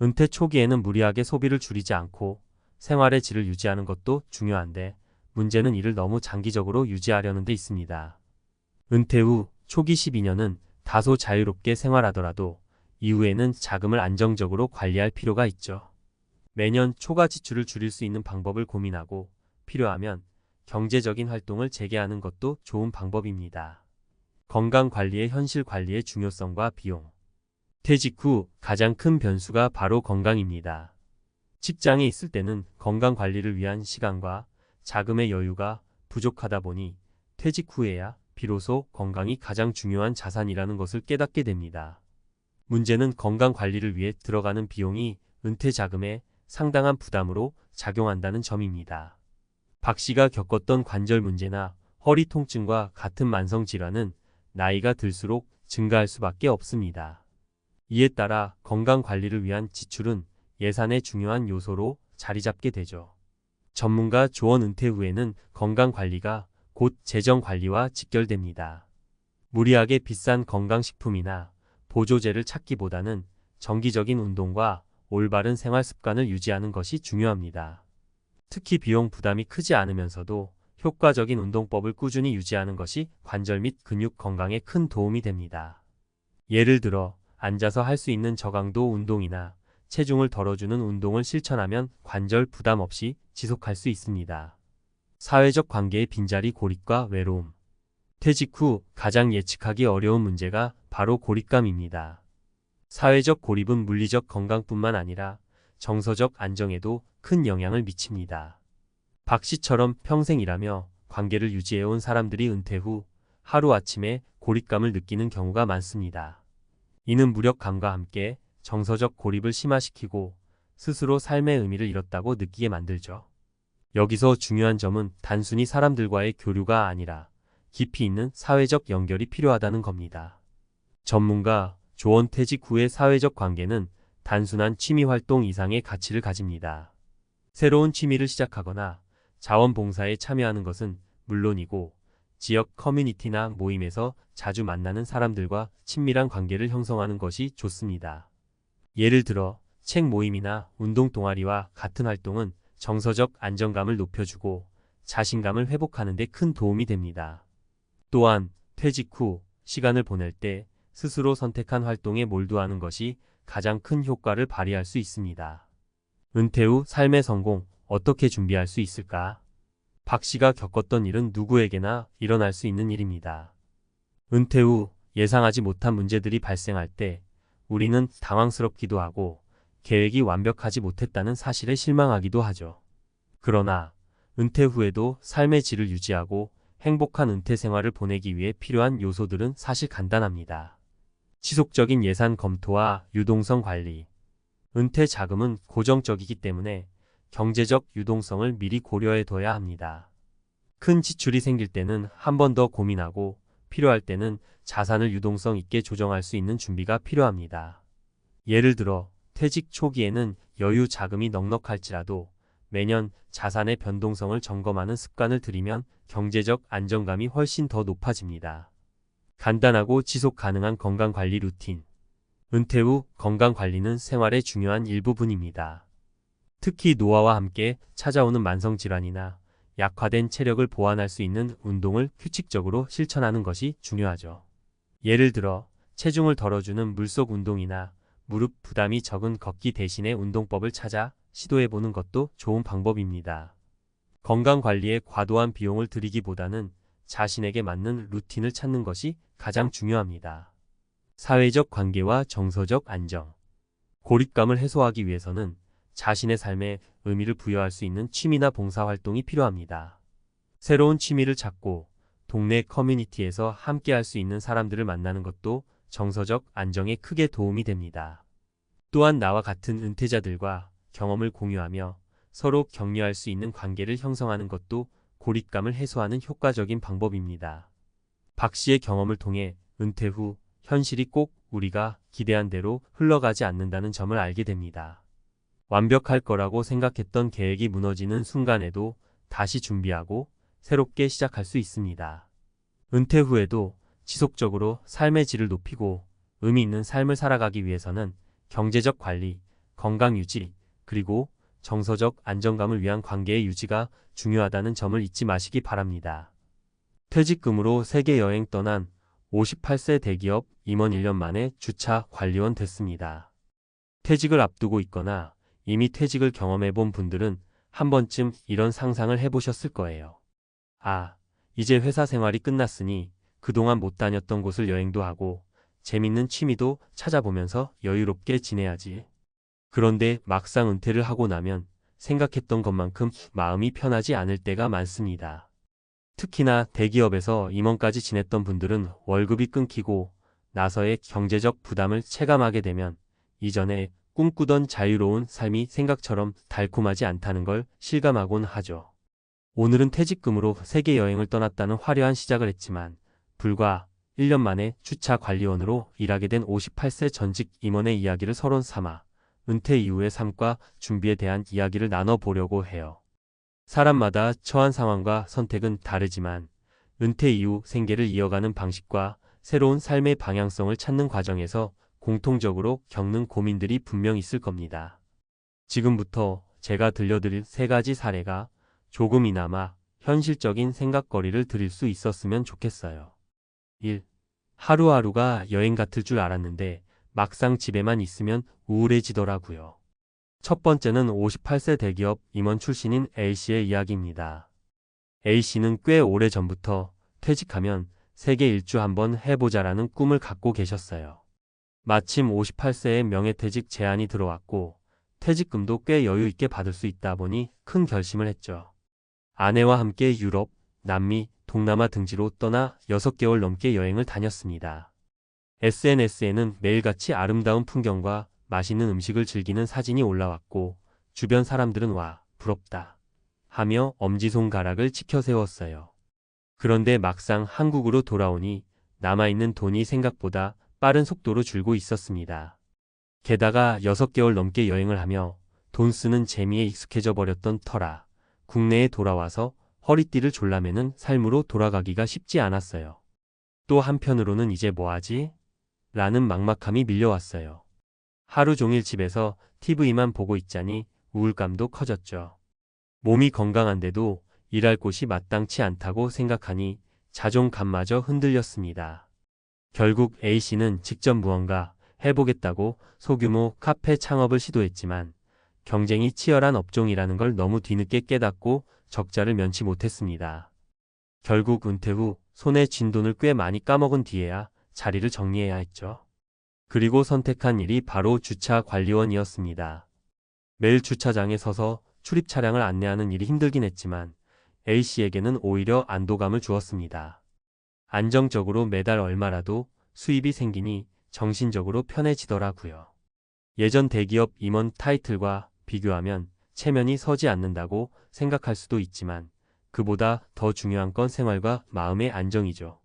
은퇴 초기에는 무리하게 소비를 줄이지 않고 생활의 질을 유지하는 것도 중요한데 문제는 이를 너무 장기적으로 유지하려는 데 있습니다. 은퇴 후 초기 12년은 다소 자유롭게 생활하더라도 이후에는 자금을 안정적으로 관리할 필요가 있죠. 매년 초과 지출을 줄일 수 있는 방법을 고민하고 필요하면 경제적인 활동을 재개하는 것도 좋은 방법입니다. 건강 관리의 현실 관리의 중요성과 비용. 퇴직 후 가장 큰 변수가 바로 건강입니다. 직장에 있을 때는 건강 관리를 위한 시간과 자금의 여유가 부족하다 보니 퇴직 후에야 비로소 건강이 가장 중요한 자산이라는 것을 깨닫게 됩니다. 문제는 건강 관리를 위해 들어가는 비용이 은퇴 자금에 상당한 부담으로 작용한다는 점입니다. 박 씨가 겪었던 관절 문제나 허리 통증과 같은 만성 질환은 나이가 들수록 증가할 수밖에 없습니다. 이에 따라 건강 관리를 위한 지출은 예산의 중요한 요소로 자리 잡게 되죠. 전문가 조언 은퇴 후에는 건강 관리가 곧 재정 관리와 직결됩니다. 무리하게 비싼 건강식품이나 보조제를 찾기보다는 정기적인 운동과 올바른 생활 습관을 유지하는 것이 중요합니다. 특히 비용 부담이 크지 않으면서도 효과적인 운동법을 꾸준히 유지하는 것이 관절 및 근육 건강에 큰 도움이 됩니다. 예를 들어 앉아서 할 수 있는 저강도 운동이나 체중을 덜어주는 운동을 실천하면 관절 부담 없이 지속할 수 있습니다. 사회적 관계의 빈자리 고립과 외로움. 퇴직 후 가장 예측하기 어려운 문제가 바로 고립감입니다. 사회적 고립은 물리적 건강뿐만 아니라 정서적 안정에도 큰 영향을 미칩니다. 박 씨처럼 평생 일하며 관계를 유지해온 사람들이 은퇴 후 하루아침에 고립감을 느끼는 경우가 많습니다. 이는 무력감과 함께 정서적 고립을 심화시키고 스스로 삶의 의미를 잃었다고 느끼게 만들죠. 여기서 중요한 점은 단순히 사람들과의 교류가 아니라 깊이 있는 사회적 연결이 필요하다는 겁니다. 전문가 조언 퇴직 후의 사회적 관계는 단순한 취미 활동 이상의 가치를 가집니다. 새로운 취미를 시작하거나 자원봉사에 참여하는 것은 물론이고 지역 커뮤니티나 모임에서 자주 만나는 사람들과 친밀한 관계를 형성하는 것이 좋습니다. 예를 들어 책 모임이나 운동 동아리와 같은 활동은 정서적 안정감을 높여주고 자신감을 회복하는 데 큰 도움이 됩니다. 또한 퇴직 후 시간을 보낼 때 스스로 선택한 활동에 몰두하는 것이 가장 큰 효과를 발휘할 수 있습니다. 은퇴 후 삶의 성공 어떻게 준비할 수 있을까? 박 씨가 겪었던 일은 누구에게나 일어날 수 있는 일입니다. 은퇴 후 예상하지 못한 문제들이 발생할 때 우리는 당황스럽기도 하고 계획이 완벽하지 못했다는 사실에 실망하기도 하죠. 그러나 은퇴 후에도 삶의 질을 유지하고 행복한 은퇴 생활을 보내기 위해 필요한 요소들은 사실 간단합니다. 지속적인 예산 검토와 유동성 관리. 은퇴 자금은 고정적이기 때문에 경제적 유동성을 미리 고려해 둬야 합니다. 큰 지출이 생길 때는 한 번 더 고민하고 필요할 때는 자산을 유동성 있게 조정할 수 있는 준비가 필요합니다. 예를 들어 퇴직 초기에는 여유 자금이 넉넉할지라도 매년 자산의 변동성을 점검하는 습관을 들이면 경제적 안정감이 훨씬 더 높아집니다. 간단하고 지속 가능한 건강관리 루틴. 은퇴 후 건강관리는 생활의 중요한 일부분입니다. 특히 노화와 함께 찾아오는 만성질환이나 약화된 체력을 보완할 수 있는 운동을 규칙적으로 실천하는 것이 중요하죠. 예를 들어 체중을 덜어주는 물속 운동이나 무릎 부담이 적은 걷기 대신에 운동법을 찾아 시도해보는 것도 좋은 방법입니다. 건강관리에 과도한 비용을 들이기보다는 자신에게 맞는 루틴을 찾는 것이 가장 중요합니다. 사회적 관계와 정서적 안정. 고립감을 해소하기 위해서는 자신의 삶에 의미를 부여할 수 있는 취미나 봉사활동이 필요합니다. 새로운 취미를 찾고 동네 커뮤니티에서 함께 할 수 있는 사람들을 만나는 것도 정서적 안정에 크게 도움이 됩니다. 또한 나와 같은 은퇴자들과 경험을 공유하며 서로 격려할 수 있는 관계를 형성하는 것도 고립감을 해소하는 효과적인 방법입니다. 박 씨의 경험을 통해 은퇴 후 현실이 꼭 우리가 기대한 대로 흘러가지 않는다는 점을 알게 됩니다. 완벽할 거라고 생각했던 계획이 무너지는 순간에도 다시 준비하고 새롭게 시작할 수 있습니다. 은퇴 후에도 지속적으로 삶의 질을 높이고 의미 있는 삶을 살아가기 위해서는 경제적 관리, 건강 유지, 그리고 정서적 안정감을 위한 관계의 유지가 중요하다는 점을 잊지 마시기 바랍니다. 퇴직금으로 세계 여행 떠난 58세 대기업 임원 1년 만에 주차 관리원 됐습니다. 퇴직을 앞두고 있거나 이미 퇴직을 경험해 본 분들은 한 번쯤 이런 상상을 해보셨을 거예요. 아, 이제 회사 생활이 끝났으니 그동안 못 다녔던 곳을 여행도 하고 재밌는 취미도 찾아보면서 여유롭게 지내야지. 그런데 막상 은퇴를 하고 나면 생각했던 것만큼 마음이 편하지 않을 때가 많습니다. 특히나 대기업에서 임원까지 지냈던 분들은 월급이 끊기고 나서의 경제적 부담을 체감하게 되면 이전에 꿈꾸던 자유로운 삶이 생각처럼 달콤하지 않다는 걸 실감하곤 하죠. 오늘은 퇴직금으로 세계 여행을 떠났다는 화려한 시작을 했지만 불과 1년 만에 주차 관리원으로 일하게 된 58세 전직 임원의 이야기를 서론 삼아 은퇴 이후의 삶과 준비에 대한 이야기를 나눠보려고 해요. 사람마다 처한 상황과 선택은 다르지만 은퇴 이후 생계를 이어가는 방식과 새로운 삶의 방향성을 찾는 과정에서 공통적으로 겪는 고민들이 분명 있을 겁니다. 지금부터 제가 들려드릴 3가지 사례가 조금이나마 현실적인 생각거리를 드릴 수 있었으면 좋겠어요. 1. 하루하루가 여행 같을 줄 알았는데 막상 집에만 있으면 우울해지더라고요. 첫 번째는 58세 대기업 임원 출신인 A씨의 이야기입니다. A씨는 꽤 오래전부터 퇴직하면 세계 일주 한번 해보자라는 꿈을 갖고 계셨어요. 마침 58세에 명예퇴직 제안이 들어왔고 퇴직금도 꽤 여유 있게 받을 수 있다 보니 큰 결심을 했죠. 아내와 함께 유럽, 남미, 동남아 등지로 떠나 6개월 넘게 여행을 다녔습니다. SNS에는 매일같이 아름다운 풍경과 맛있는 음식을 즐기는 사진이 올라왔고 주변 사람들은 와, 부럽다 하며 엄지손가락을 치켜세웠어요. 그런데 막상 한국으로 돌아오니 남아있는 돈이 생각보다 빠른 속도로 줄고 있었습니다. 게다가 6개월 넘게 여행을 하며 돈 쓰는 재미에 익숙해져 버렸던 터라 국내에 돌아와서 허리띠를 졸라매는 삶으로 돌아가기가 쉽지 않았어요. 또 한편으로는 이제 뭐하지? 라는 막막함이 밀려왔어요. 하루 종일 집에서 TV만 보고 있자니 우울감도 커졌죠. 몸이 건강한데도 일할 곳이 마땅치 않다고 생각하니 자존감마저 흔들렸습니다. 결국 A씨는 직접 무언가 해보겠다고 소규모 카페 창업을 시도했지만 경쟁이 치열한 업종이라는 걸 너무 뒤늦게 깨닫고 적자를 면치 못했습니다. 결국 은퇴 후 손에 쥔 돈을 꽤 많이 까먹은 뒤에야 자리를 정리해야 했죠. 그리고 선택한 일이 바로 주차 관리원이었습니다. 매일 주차장에 서서 출입 차량을 안내하는 일이 힘들긴 했지만 A씨에게는 오히려 안도감을 주었습니다. 안정적으로 매달 얼마라도 수입이 생기니 정신적으로 편해지더라고요. 예전 대기업 임원 타이틀과 비교하면 체면이 서지 않는다고 생각할 수도 있지만 그보다 더 중요한 건 생활과 마음의 안정이죠.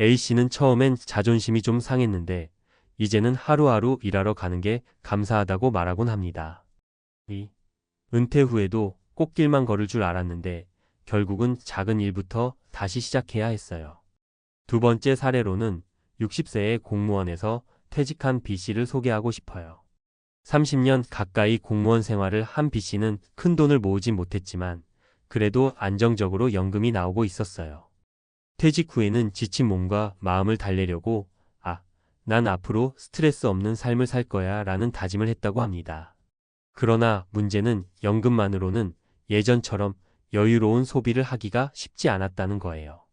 A씨는 처음엔 자존심이 좀 상했는데 이제는 하루하루 일하러 가는 게 감사하다고 말하곤 합니다. 2. 은퇴 후에도 꽃길만 걸을 줄 알았는데 결국은 작은 일부터 다시 시작해야 했어요. 두 번째 사례로는 60세의 공무원에서 퇴직한 B씨를 소개하고 싶어요. 30년 가까이 공무원 생활을 한 B씨는 큰 돈을 모으지 못했지만 그래도 안정적으로 연금이 나오고 있었어요. 퇴직 후에는 지친 몸과 마음을 달래려고 난 앞으로 스트레스 없는 삶을 살 거야 라는 다짐을 했다고 합니다. 그러나 문제는 연금만으로는 예전처럼 여유로운 소비를 하기가 쉽지 않았다는 거예요.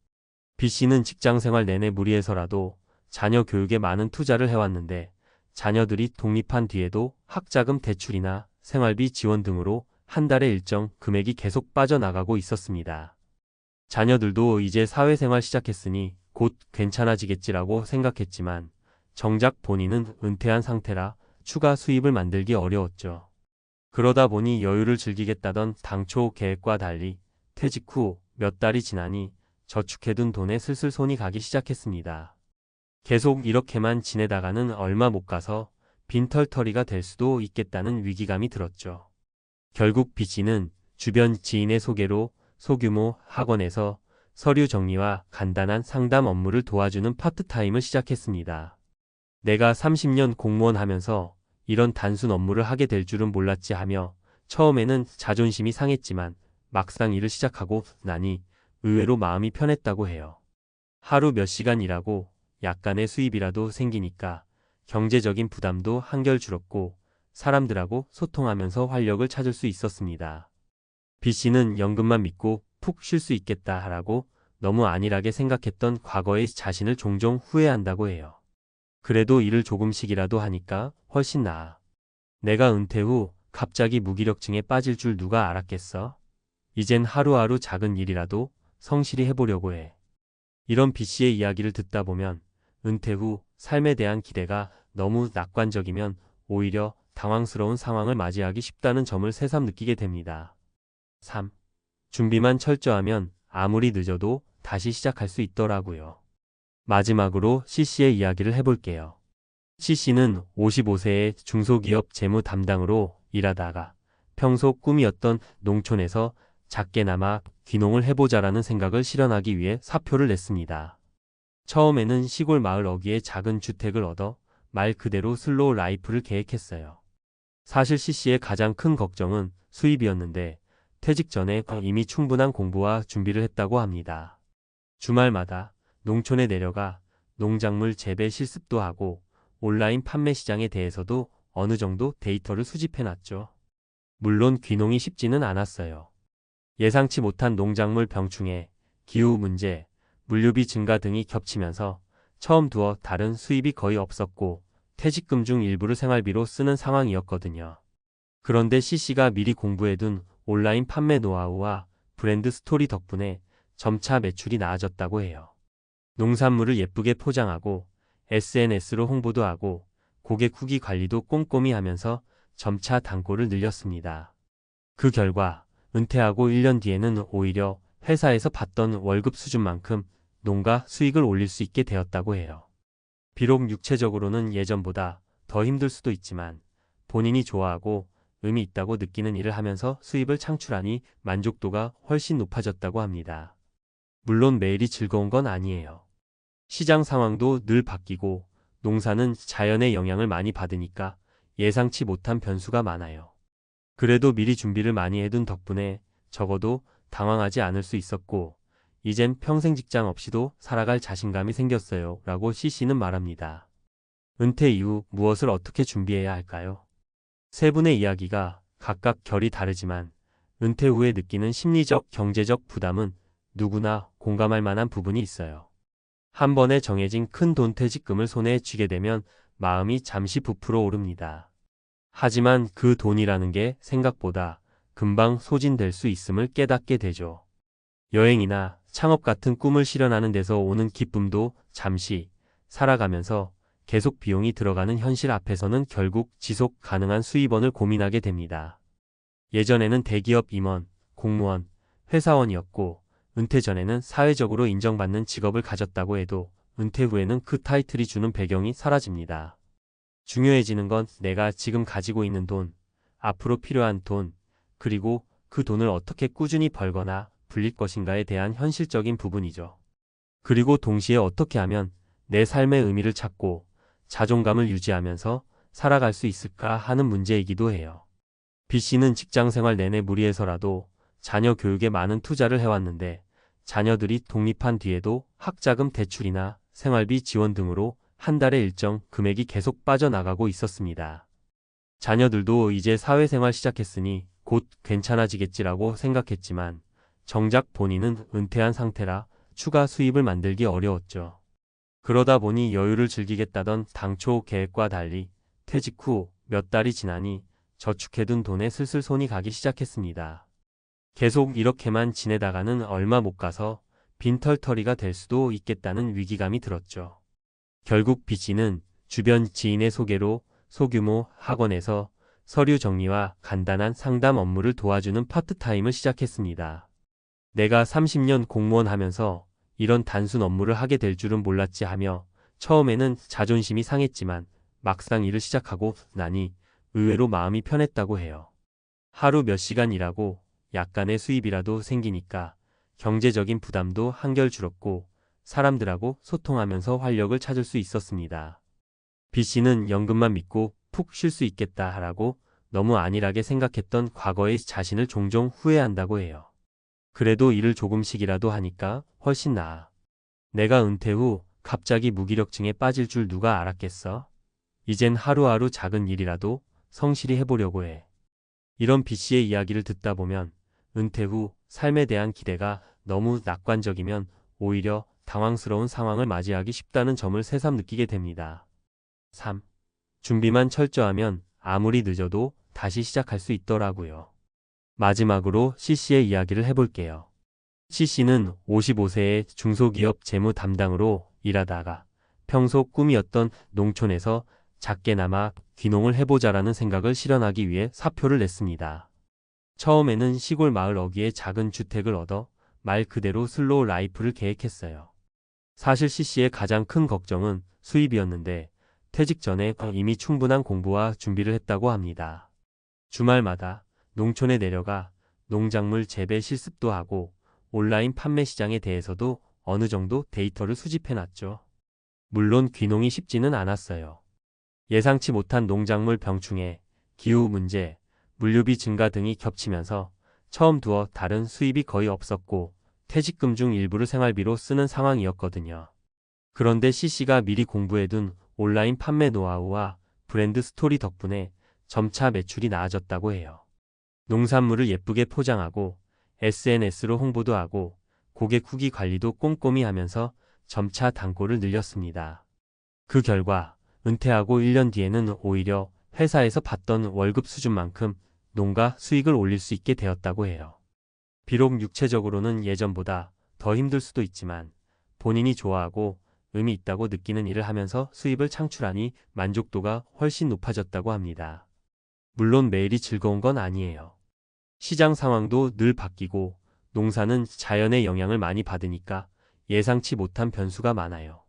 B씨는 직장생활 내내 무리해서라도 자녀 교육에 많은 투자를 해왔는데 자녀들이 독립한 뒤에도 학자금 대출이나 생활비 지원 등으로 한 달에 일정 금액이 계속 빠져나가고 있었습니다. 자녀들도 이제 사회생활 시작했으니 곧 괜찮아지겠지라고 생각했지만 정작 본인은 은퇴한 상태라 추가 수입을 만들기 어려웠죠. 그러다 보니 여유를 즐기겠다던 당초 계획과 달리 퇴직 후 몇 달이 지나니 저축해둔 돈에 슬슬 손이 가기 시작했습니다. 계속 이렇게만 지내다가는 얼마 못 가서 빈털터리가 될 수도 있겠다는 위기감이 들었죠. 결국 B씨는 주변 지인의 소개로 소규모 학원에서 서류 정리와 간단한 상담 업무를 도와주는 파트타임을 시작했습니다. 내가 30년 공무원 하면서 이런 단순 업무를 하게 될 줄은 몰랐지 하며 처음에는 자존심이 상했지만 막상 일을 시작하고 나니 의외로 마음이 편했다고 해요. 하루 몇 시간 일하고 약간의 수입이라도 생기니까 경제적인 부담도 한결 줄었고 사람들하고 소통하면서 활력을 찾을 수 있었습니다. B씨는 연금만 믿고 푹 쉴 수 있겠다라고 너무 안일하게 생각했던 과거의 자신을 종종 후회한다고 해요. 그래도 일을 조금씩이라도 하니까 훨씬 나아. 내가 은퇴 후 갑자기 무기력증에 빠질 줄 누가 알았겠어? 이젠 하루하루 작은 일이라도 성실히 해보려고 해. 이런 B씨의 이야기를 듣다 보면 은퇴 후 삶에 대한 기대가 너무 낙관적이면 오히려 당황스러운 상황을 맞이하기 쉽다는 점을 새삼 느끼게 됩니다. 3. 준비만 철저하면 아무리 늦어도 다시 시작할 수 있더라고요. 마지막으로 C씨의 이야기를 해볼게요. C씨는 55세의 중소기업 재무 담당으로 일하다가 평소 꿈이었던 농촌에서 작게나마 귀농을 해보자라는 생각을 실현하기 위해 사표를 냈습니다. 처음에는 시골 마을 어귀에 작은 주택을 얻어 말 그대로 슬로우 라이프를 계획했어요. 사실 C씨의 가장 큰 걱정은 수입이었는데 퇴직 전에 이미 충분한 공부와 준비를 했다고 합니다. 주말마다 농촌에 내려가 농작물 재배 실습도 하고 온라인 판매 시장에 대해서도 어느 정도 데이터를 수집해놨죠. 물론 귀농이 쉽지는 않았어요. 예상치 못한 농작물 병충해, 기후 문제, 물류비 증가 등이 겹치면서 처음 두어 달은 수입이 거의 없었고 퇴직금 중 일부를 생활비로 쓰는 상황이었거든요. 그런데 C씨가 미리 공부해둔 온라인 판매 노하우와 브랜드 스토리 덕분에 점차 매출이 나아졌다고 해요. 농산물을 예쁘게 포장하고 SNS로 홍보도 하고 고객 후기 관리도 꼼꼼히 하면서 점차 단골을 늘렸습니다. 그 결과 은퇴하고 1년 뒤에는 오히려 회사에서 받던 월급 수준만큼 농가 수익을 올릴 수 있게 되었다고 해요. 비록 육체적으로는 예전보다 더 힘들 수도 있지만 본인이 좋아하고 의미 있다고 느끼는 일을 하면서 수입을 창출하니 만족도가 훨씬 높아졌다고 합니다. 물론 매일이 즐거운 건 아니에요. 시장 상황도 늘 바뀌고 농사는 자연의 영향을 많이 받으니까 예상치 못한 변수가 많아요. 그래도 미리 준비를 많이 해둔 덕분에 적어도 당황하지 않을 수 있었고 이젠 평생 직장 없이도 살아갈 자신감이 생겼어요 라고 C씨는 말합니다. 은퇴 이후 무엇을 어떻게 준비해야 할까요? 세 분의 이야기가 각각 결이 다르지만 은퇴 후에 느끼는 심리적, 경제적 부담은 누구나 공감할 만한 부분이 있어요. 한 번에 정해진 큰 돈 퇴직금을 손에 쥐게 되면 마음이 잠시 부풀어 오릅니다. 하지만 그 돈이라는 게 생각보다 금방 소진될 수 있음을 깨닫게 되죠. 여행이나 창업 같은 꿈을 실현하는 데서 오는 기쁨도 잠시 살아가면서 계속 비용이 들어가는 현실 앞에서는 결국 지속 가능한 수입원을 고민하게 됩니다. 예전에는 대기업 임원, 공무원, 회사원이었고 은퇴 전에는 사회적으로 인정받는 직업을 가졌다고 해도 은퇴 후에는 그 타이틀이 주는 배경이 사라집니다. 중요해지는 건 내가 지금 가지고 있는 돈, 앞으로 필요한 돈, 그리고 그 돈을 어떻게 꾸준히 벌거나 불릴 것인가에 대한 현실적인 부분이죠. 그리고 동시에 어떻게 하면 내 삶의 의미를 찾고 자존감을 유지하면서 살아갈 수 있을까 하는 문제이기도 해요. B씨는 직장 생활 내내 무리해서라도 자녀 교육에 많은 투자를 해왔는데 자녀들이 독립한 뒤에도 학자금 대출이나 생활비 지원 등으로 한 달에 일정 금액이 계속 빠져나가고 있었습니다. 자녀들도 이제 사회생활 시작했으니 곧 괜찮아지겠지라고 생각했지만 정작 본인은 은퇴한 상태라 추가 수입을 만들기 어려웠죠. 그러다 보니 여유를 즐기겠다던 당초 계획과 달리 퇴직 후 몇 달이 지나니 저축해둔 돈에 슬슬 손이 가기 시작했습니다. 계속 이렇게만 지내다가는 얼마 못 가서 빈털터리가 될 수도 있겠다는 위기감이 들었죠. 결국 B씨는 주변 지인의 소개로 소규모 학원에서 서류 정리와 간단한 상담 업무를 도와주는 파트타임을 시작했습니다. 내가 30년 공무원 하면서 이런 단순 업무를 하게 될 줄은 몰랐지 하며 처음에는 자존심이 상했지만 막상 일을 시작하고 나니 의외로 마음이 편했다고 해요. 하루 몇 시간 일하고 약간의 수입이라도 생기니까 경제적인 부담도 한결 줄었고 사람들하고 소통하면서 활력을 찾을 수 있었습니다. B씨는 연금만 믿고 푹 쉴 수 있겠다라고 너무 안일하게 생각했던 과거의 자신을 종종 후회한다고 해요. 그래도 일을 조금씩이라도 하니까 훨씬 나아. 내가 은퇴 후 갑자기 무기력증에 빠질 줄 누가 알았겠어? 이젠 하루하루 작은 일이라도 성실히 해보려고 해. 이런 B씨의 이야기를 듣다 보면 은퇴 후 삶에 대한 기대가 너무 낙관적이면 오히려 당황스러운 상황을 맞이하기 쉽다는 점을 새삼 느끼게 됩니다. 3. 준비만 철저하면 아무리 늦어도 다시 시작할 수 있더라고요. 마지막으로 C씨의 이야기를 해볼게요. C씨는 55세의 중소기업 재무 담당으로 일하다가 평소 꿈이었던 농촌에서 작게나마 귀농을 해보자라는 생각을 실현하기 위해 사표를 냈습니다. 처음에는 시골 마을 어귀에 작은 주택을 얻어 말 그대로 슬로우 라이프를 계획했어요. 사실 C씨의 가장 큰 걱정은 수입이었는데 퇴직 전에 이미 충분한 공부와 준비를 했다고 합니다. 주말마다 농촌에 내려가 농작물 재배 실습도 하고 온라인 판매 시장에 대해서도 어느 정도 데이터를 수집해놨죠. 물론 귀농이 쉽지는 않았어요. 예상치 못한 농작물 병충해, 기후 문제, 물류비 증가 등이 겹치면서 처음 두어 달은 수입이 거의 없었고 퇴직금 중 일부를 생활비로 쓰는 상황이었거든요. 그런데 C씨가 미리 공부해둔 온라인 판매 노하우와 브랜드 스토리 덕분에 점차 매출이 나아졌다고 해요. 농산물을 예쁘게 포장하고 SNS로 홍보도 하고 고객 후기 관리도 꼼꼼히 하면서 점차 단골을 늘렸습니다. 그 결과 은퇴하고 1년 뒤에는 오히려 회사에서 받던 월급 수준만큼 농가 수익을 올릴 수 있게 되었다고 해요. 비록 육체적으로는 예전보다 더 힘들 수도 있지만 본인이 좋아하고 의미 있다고 느끼는 일을 하면서 수입을 창출하니 만족도가 훨씬 높아졌다고 합니다. 물론 매일이 즐거운 건 아니에요. 시장 상황도 늘 바뀌고 농사는 자연의 영향을 많이 받으니까 예상치 못한 변수가 많아요.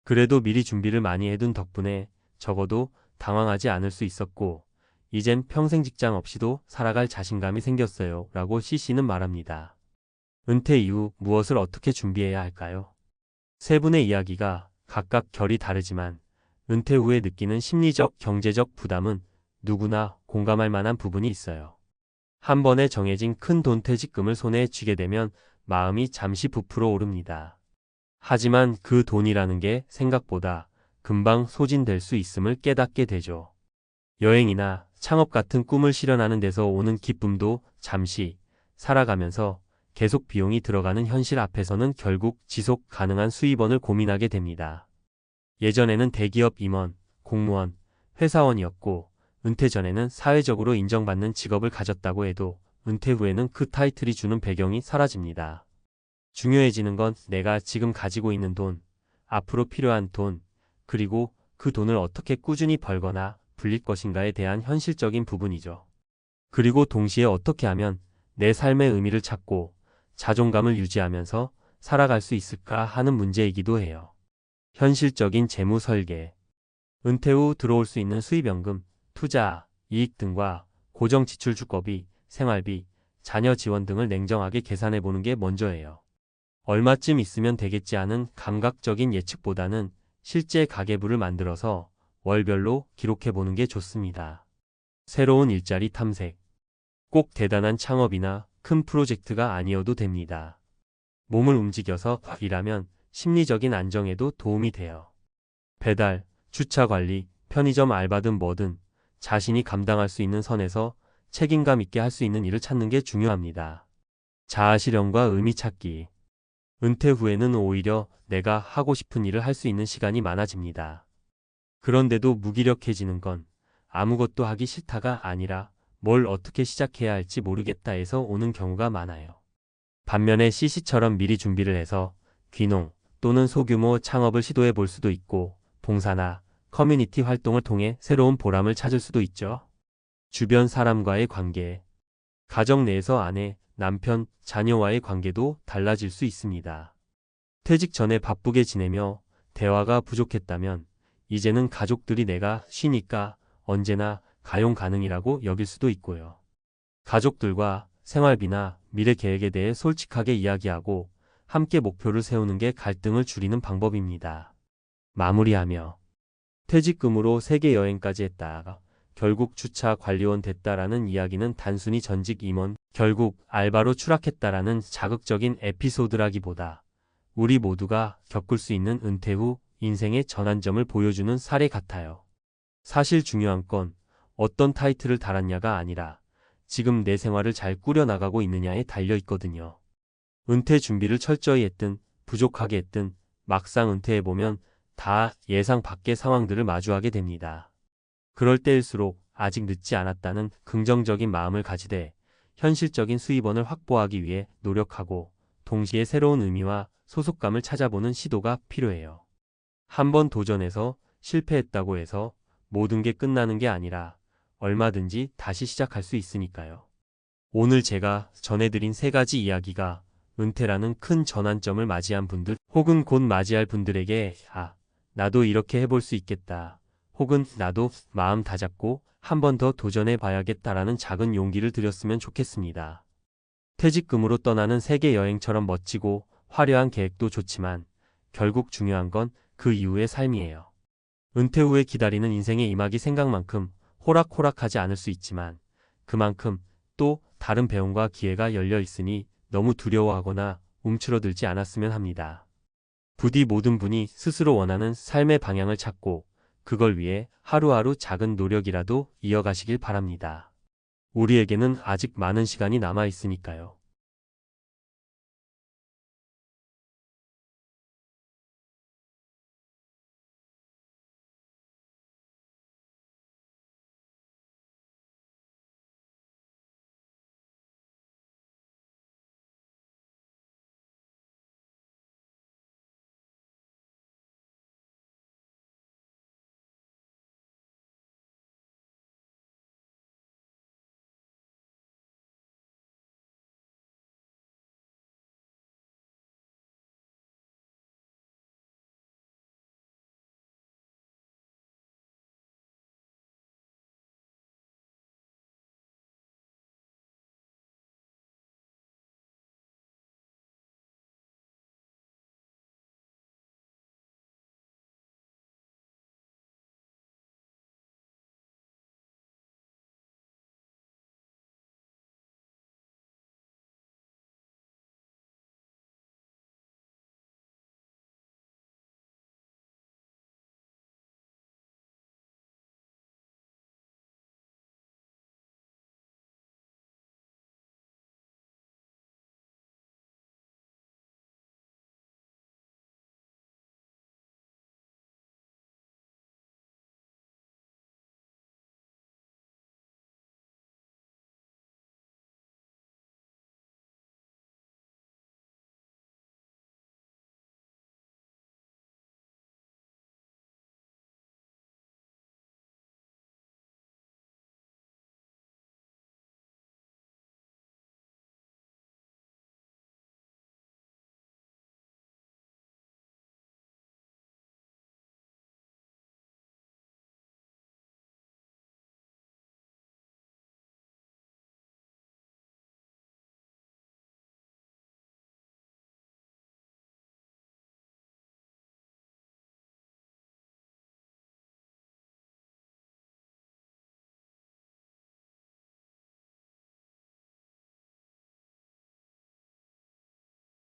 그래도 미리 준비를 많이 해둔 덕분에 적어도 당황하지 않을 수 있었고 이젠 평생 직장 없이도 살아갈 자신감이 생겼어요 라고 C씨는 말합니다. 은퇴 이후 무엇을 어떻게 준비해야 할까요? 세 분의 이야기가 각각 결이 다르지만 은퇴 후에 느끼는 심리적, 경제적 부담은 누구나 공감할 만한 부분이 있어요. 한 번에 정해진 큰 돈 퇴직금을 손에 쥐게 되면 마음이 잠시 부풀어 오릅니다. 하지만 그 돈이라는 게 생각보다 금방 소진될 수 있음을 깨닫게 되죠. 여행이나 창업 같은 꿈을 실현하는 데서 오는 기쁨도 잠시 살아가면서 계속 비용이 들어가는 현실 앞에서는 결국 지속 가능한 수입원을 고민하게 됩니다. 예전에는 대기업 임원, 공무원, 회사원이었고 은퇴 전에는 사회적으로 인정받는 직업을 가졌다고 해도 은퇴 후에는 그 타이틀이 주는 배경이 사라집니다. 중요해지는 건 내가 지금 가지고 있는 돈, 앞으로 필요한 돈, 그리고 그 돈을 어떻게 꾸준히 벌거나 불릴 것인가에 대한 현실적인 부분이죠. 그리고 동시에 어떻게 하면 내 삶의 의미를 찾고 자존감을 유지하면서 살아갈 수 있을까 하는 문제이기도 해요. 현실적인 재무 설계. 은퇴 후 들어올 수 있는 수입연금, 투자, 이익 등과 고정 지출 주거비, 생활비, 자녀 지원 등을 냉정하게 계산해 보는 게 먼저예요. 얼마쯤 있으면 되겠지 하는 감각적인 예측보다는 실제 가계부를 만들어서 월별로 기록해 보는 게 좋습니다. 새로운 일자리 탐색. 꼭 대단한 창업이나 큰 프로젝트가 아니어도 됩니다. 몸을 움직여서 일하면 심리적인 안정에도 도움이 돼요. 배달, 주차 관리, 편의점 알바든 뭐든 자신이 감당할 수 있는 선에서 책임감 있게 할 수 있는 일을 찾는 게 중요합니다. 자아실현과 의미 찾기. 은퇴 후에는 오히려 내가 하고 싶은 일을 할 수 있는 시간이 많아집니다. 그런데도 무기력해지는 건 아무것도 하기 싫다가 아니라 뭘 어떻게 시작해야 할지 모르겠다 해서 오는 경우가 많아요. 반면에 CC처럼 미리 준비를 해서 귀농 또는 소규모 창업을 시도해 볼 수도 있고 봉사나 커뮤니티 활동을 통해 새로운 보람을 찾을 수도 있죠. 주변 사람과의 관계. 가정 내에서 아내, 남편, 자녀와의 관계도 달라질 수 있습니다. 퇴직 전에 바쁘게 지내며 대화가 부족했다면 이제는 가족들이 내가 쉬니까 언제나 가용 가능이라고 여길 수도 있고요. 가족들과 생활비나 미래 계획에 대해 솔직하게 이야기하고 함께 목표를 세우는 게 갈등을 줄이는 방법입니다. 마무리하며 퇴직금으로 세계 여행까지 했다가 결국 주차 관리원 됐다라는 이야기는 단순히 전직 임원, 결국 알바로 추락했다라는 자극적인 에피소드라기보다 우리 모두가 겪을 수 있는 은퇴 후 인생의 전환점을 보여주는 사례 같아요. 사실 중요한 건 어떤 타이틀을 달았냐가 아니라 지금 내 생활을 잘 꾸려나가고 있느냐에 달려 있거든요. 은퇴 준비를 철저히 했든 부족하게 했든 막상 은퇴해보면 다 예상 밖의 상황들을 마주하게 됩니다. 그럴 때일수록 아직 늦지 않았다는 긍정적인 마음을 가지되 현실적인 수입원을 확보하기 위해 노력하고 동시에 새로운 의미와 소속감을 찾아보는 시도가 필요해요. 한번 도전해서 실패했다고 해서 모든 게 끝나는 게 아니라 얼마든지 다시 시작할 수 있으니까요. 오늘 제가 전해드린 세 가지 이야기가 은퇴라는 큰 전환점을 맞이한 분들 혹은 곧 맞이할 분들에게 나도 이렇게 해볼 수 있겠다. 혹은 나도 마음 다잡고 한 번 더 도전해 봐야겠다라는 작은 용기를 드렸으면 좋겠습니다. 퇴직금으로 떠나는 세계 여행처럼 멋지고 화려한 계획도 좋지만 결국 중요한 건 그 이후의 삶이에요. 은퇴 후에 기다리는 인생의 이막이 생각만큼 호락호락하지 않을 수 있지만 그만큼 또 다른 배움과 기회가 열려 있으니 너무 두려워하거나 움츠러들지 않았으면 합니다. 부디 모든 분이 스스로 원하는 삶의 방향을 찾고 그걸 위해 하루하루 작은 노력이라도 이어가시길 바랍니다. 우리에게는 아직 많은 시간이 남아 있으니까요.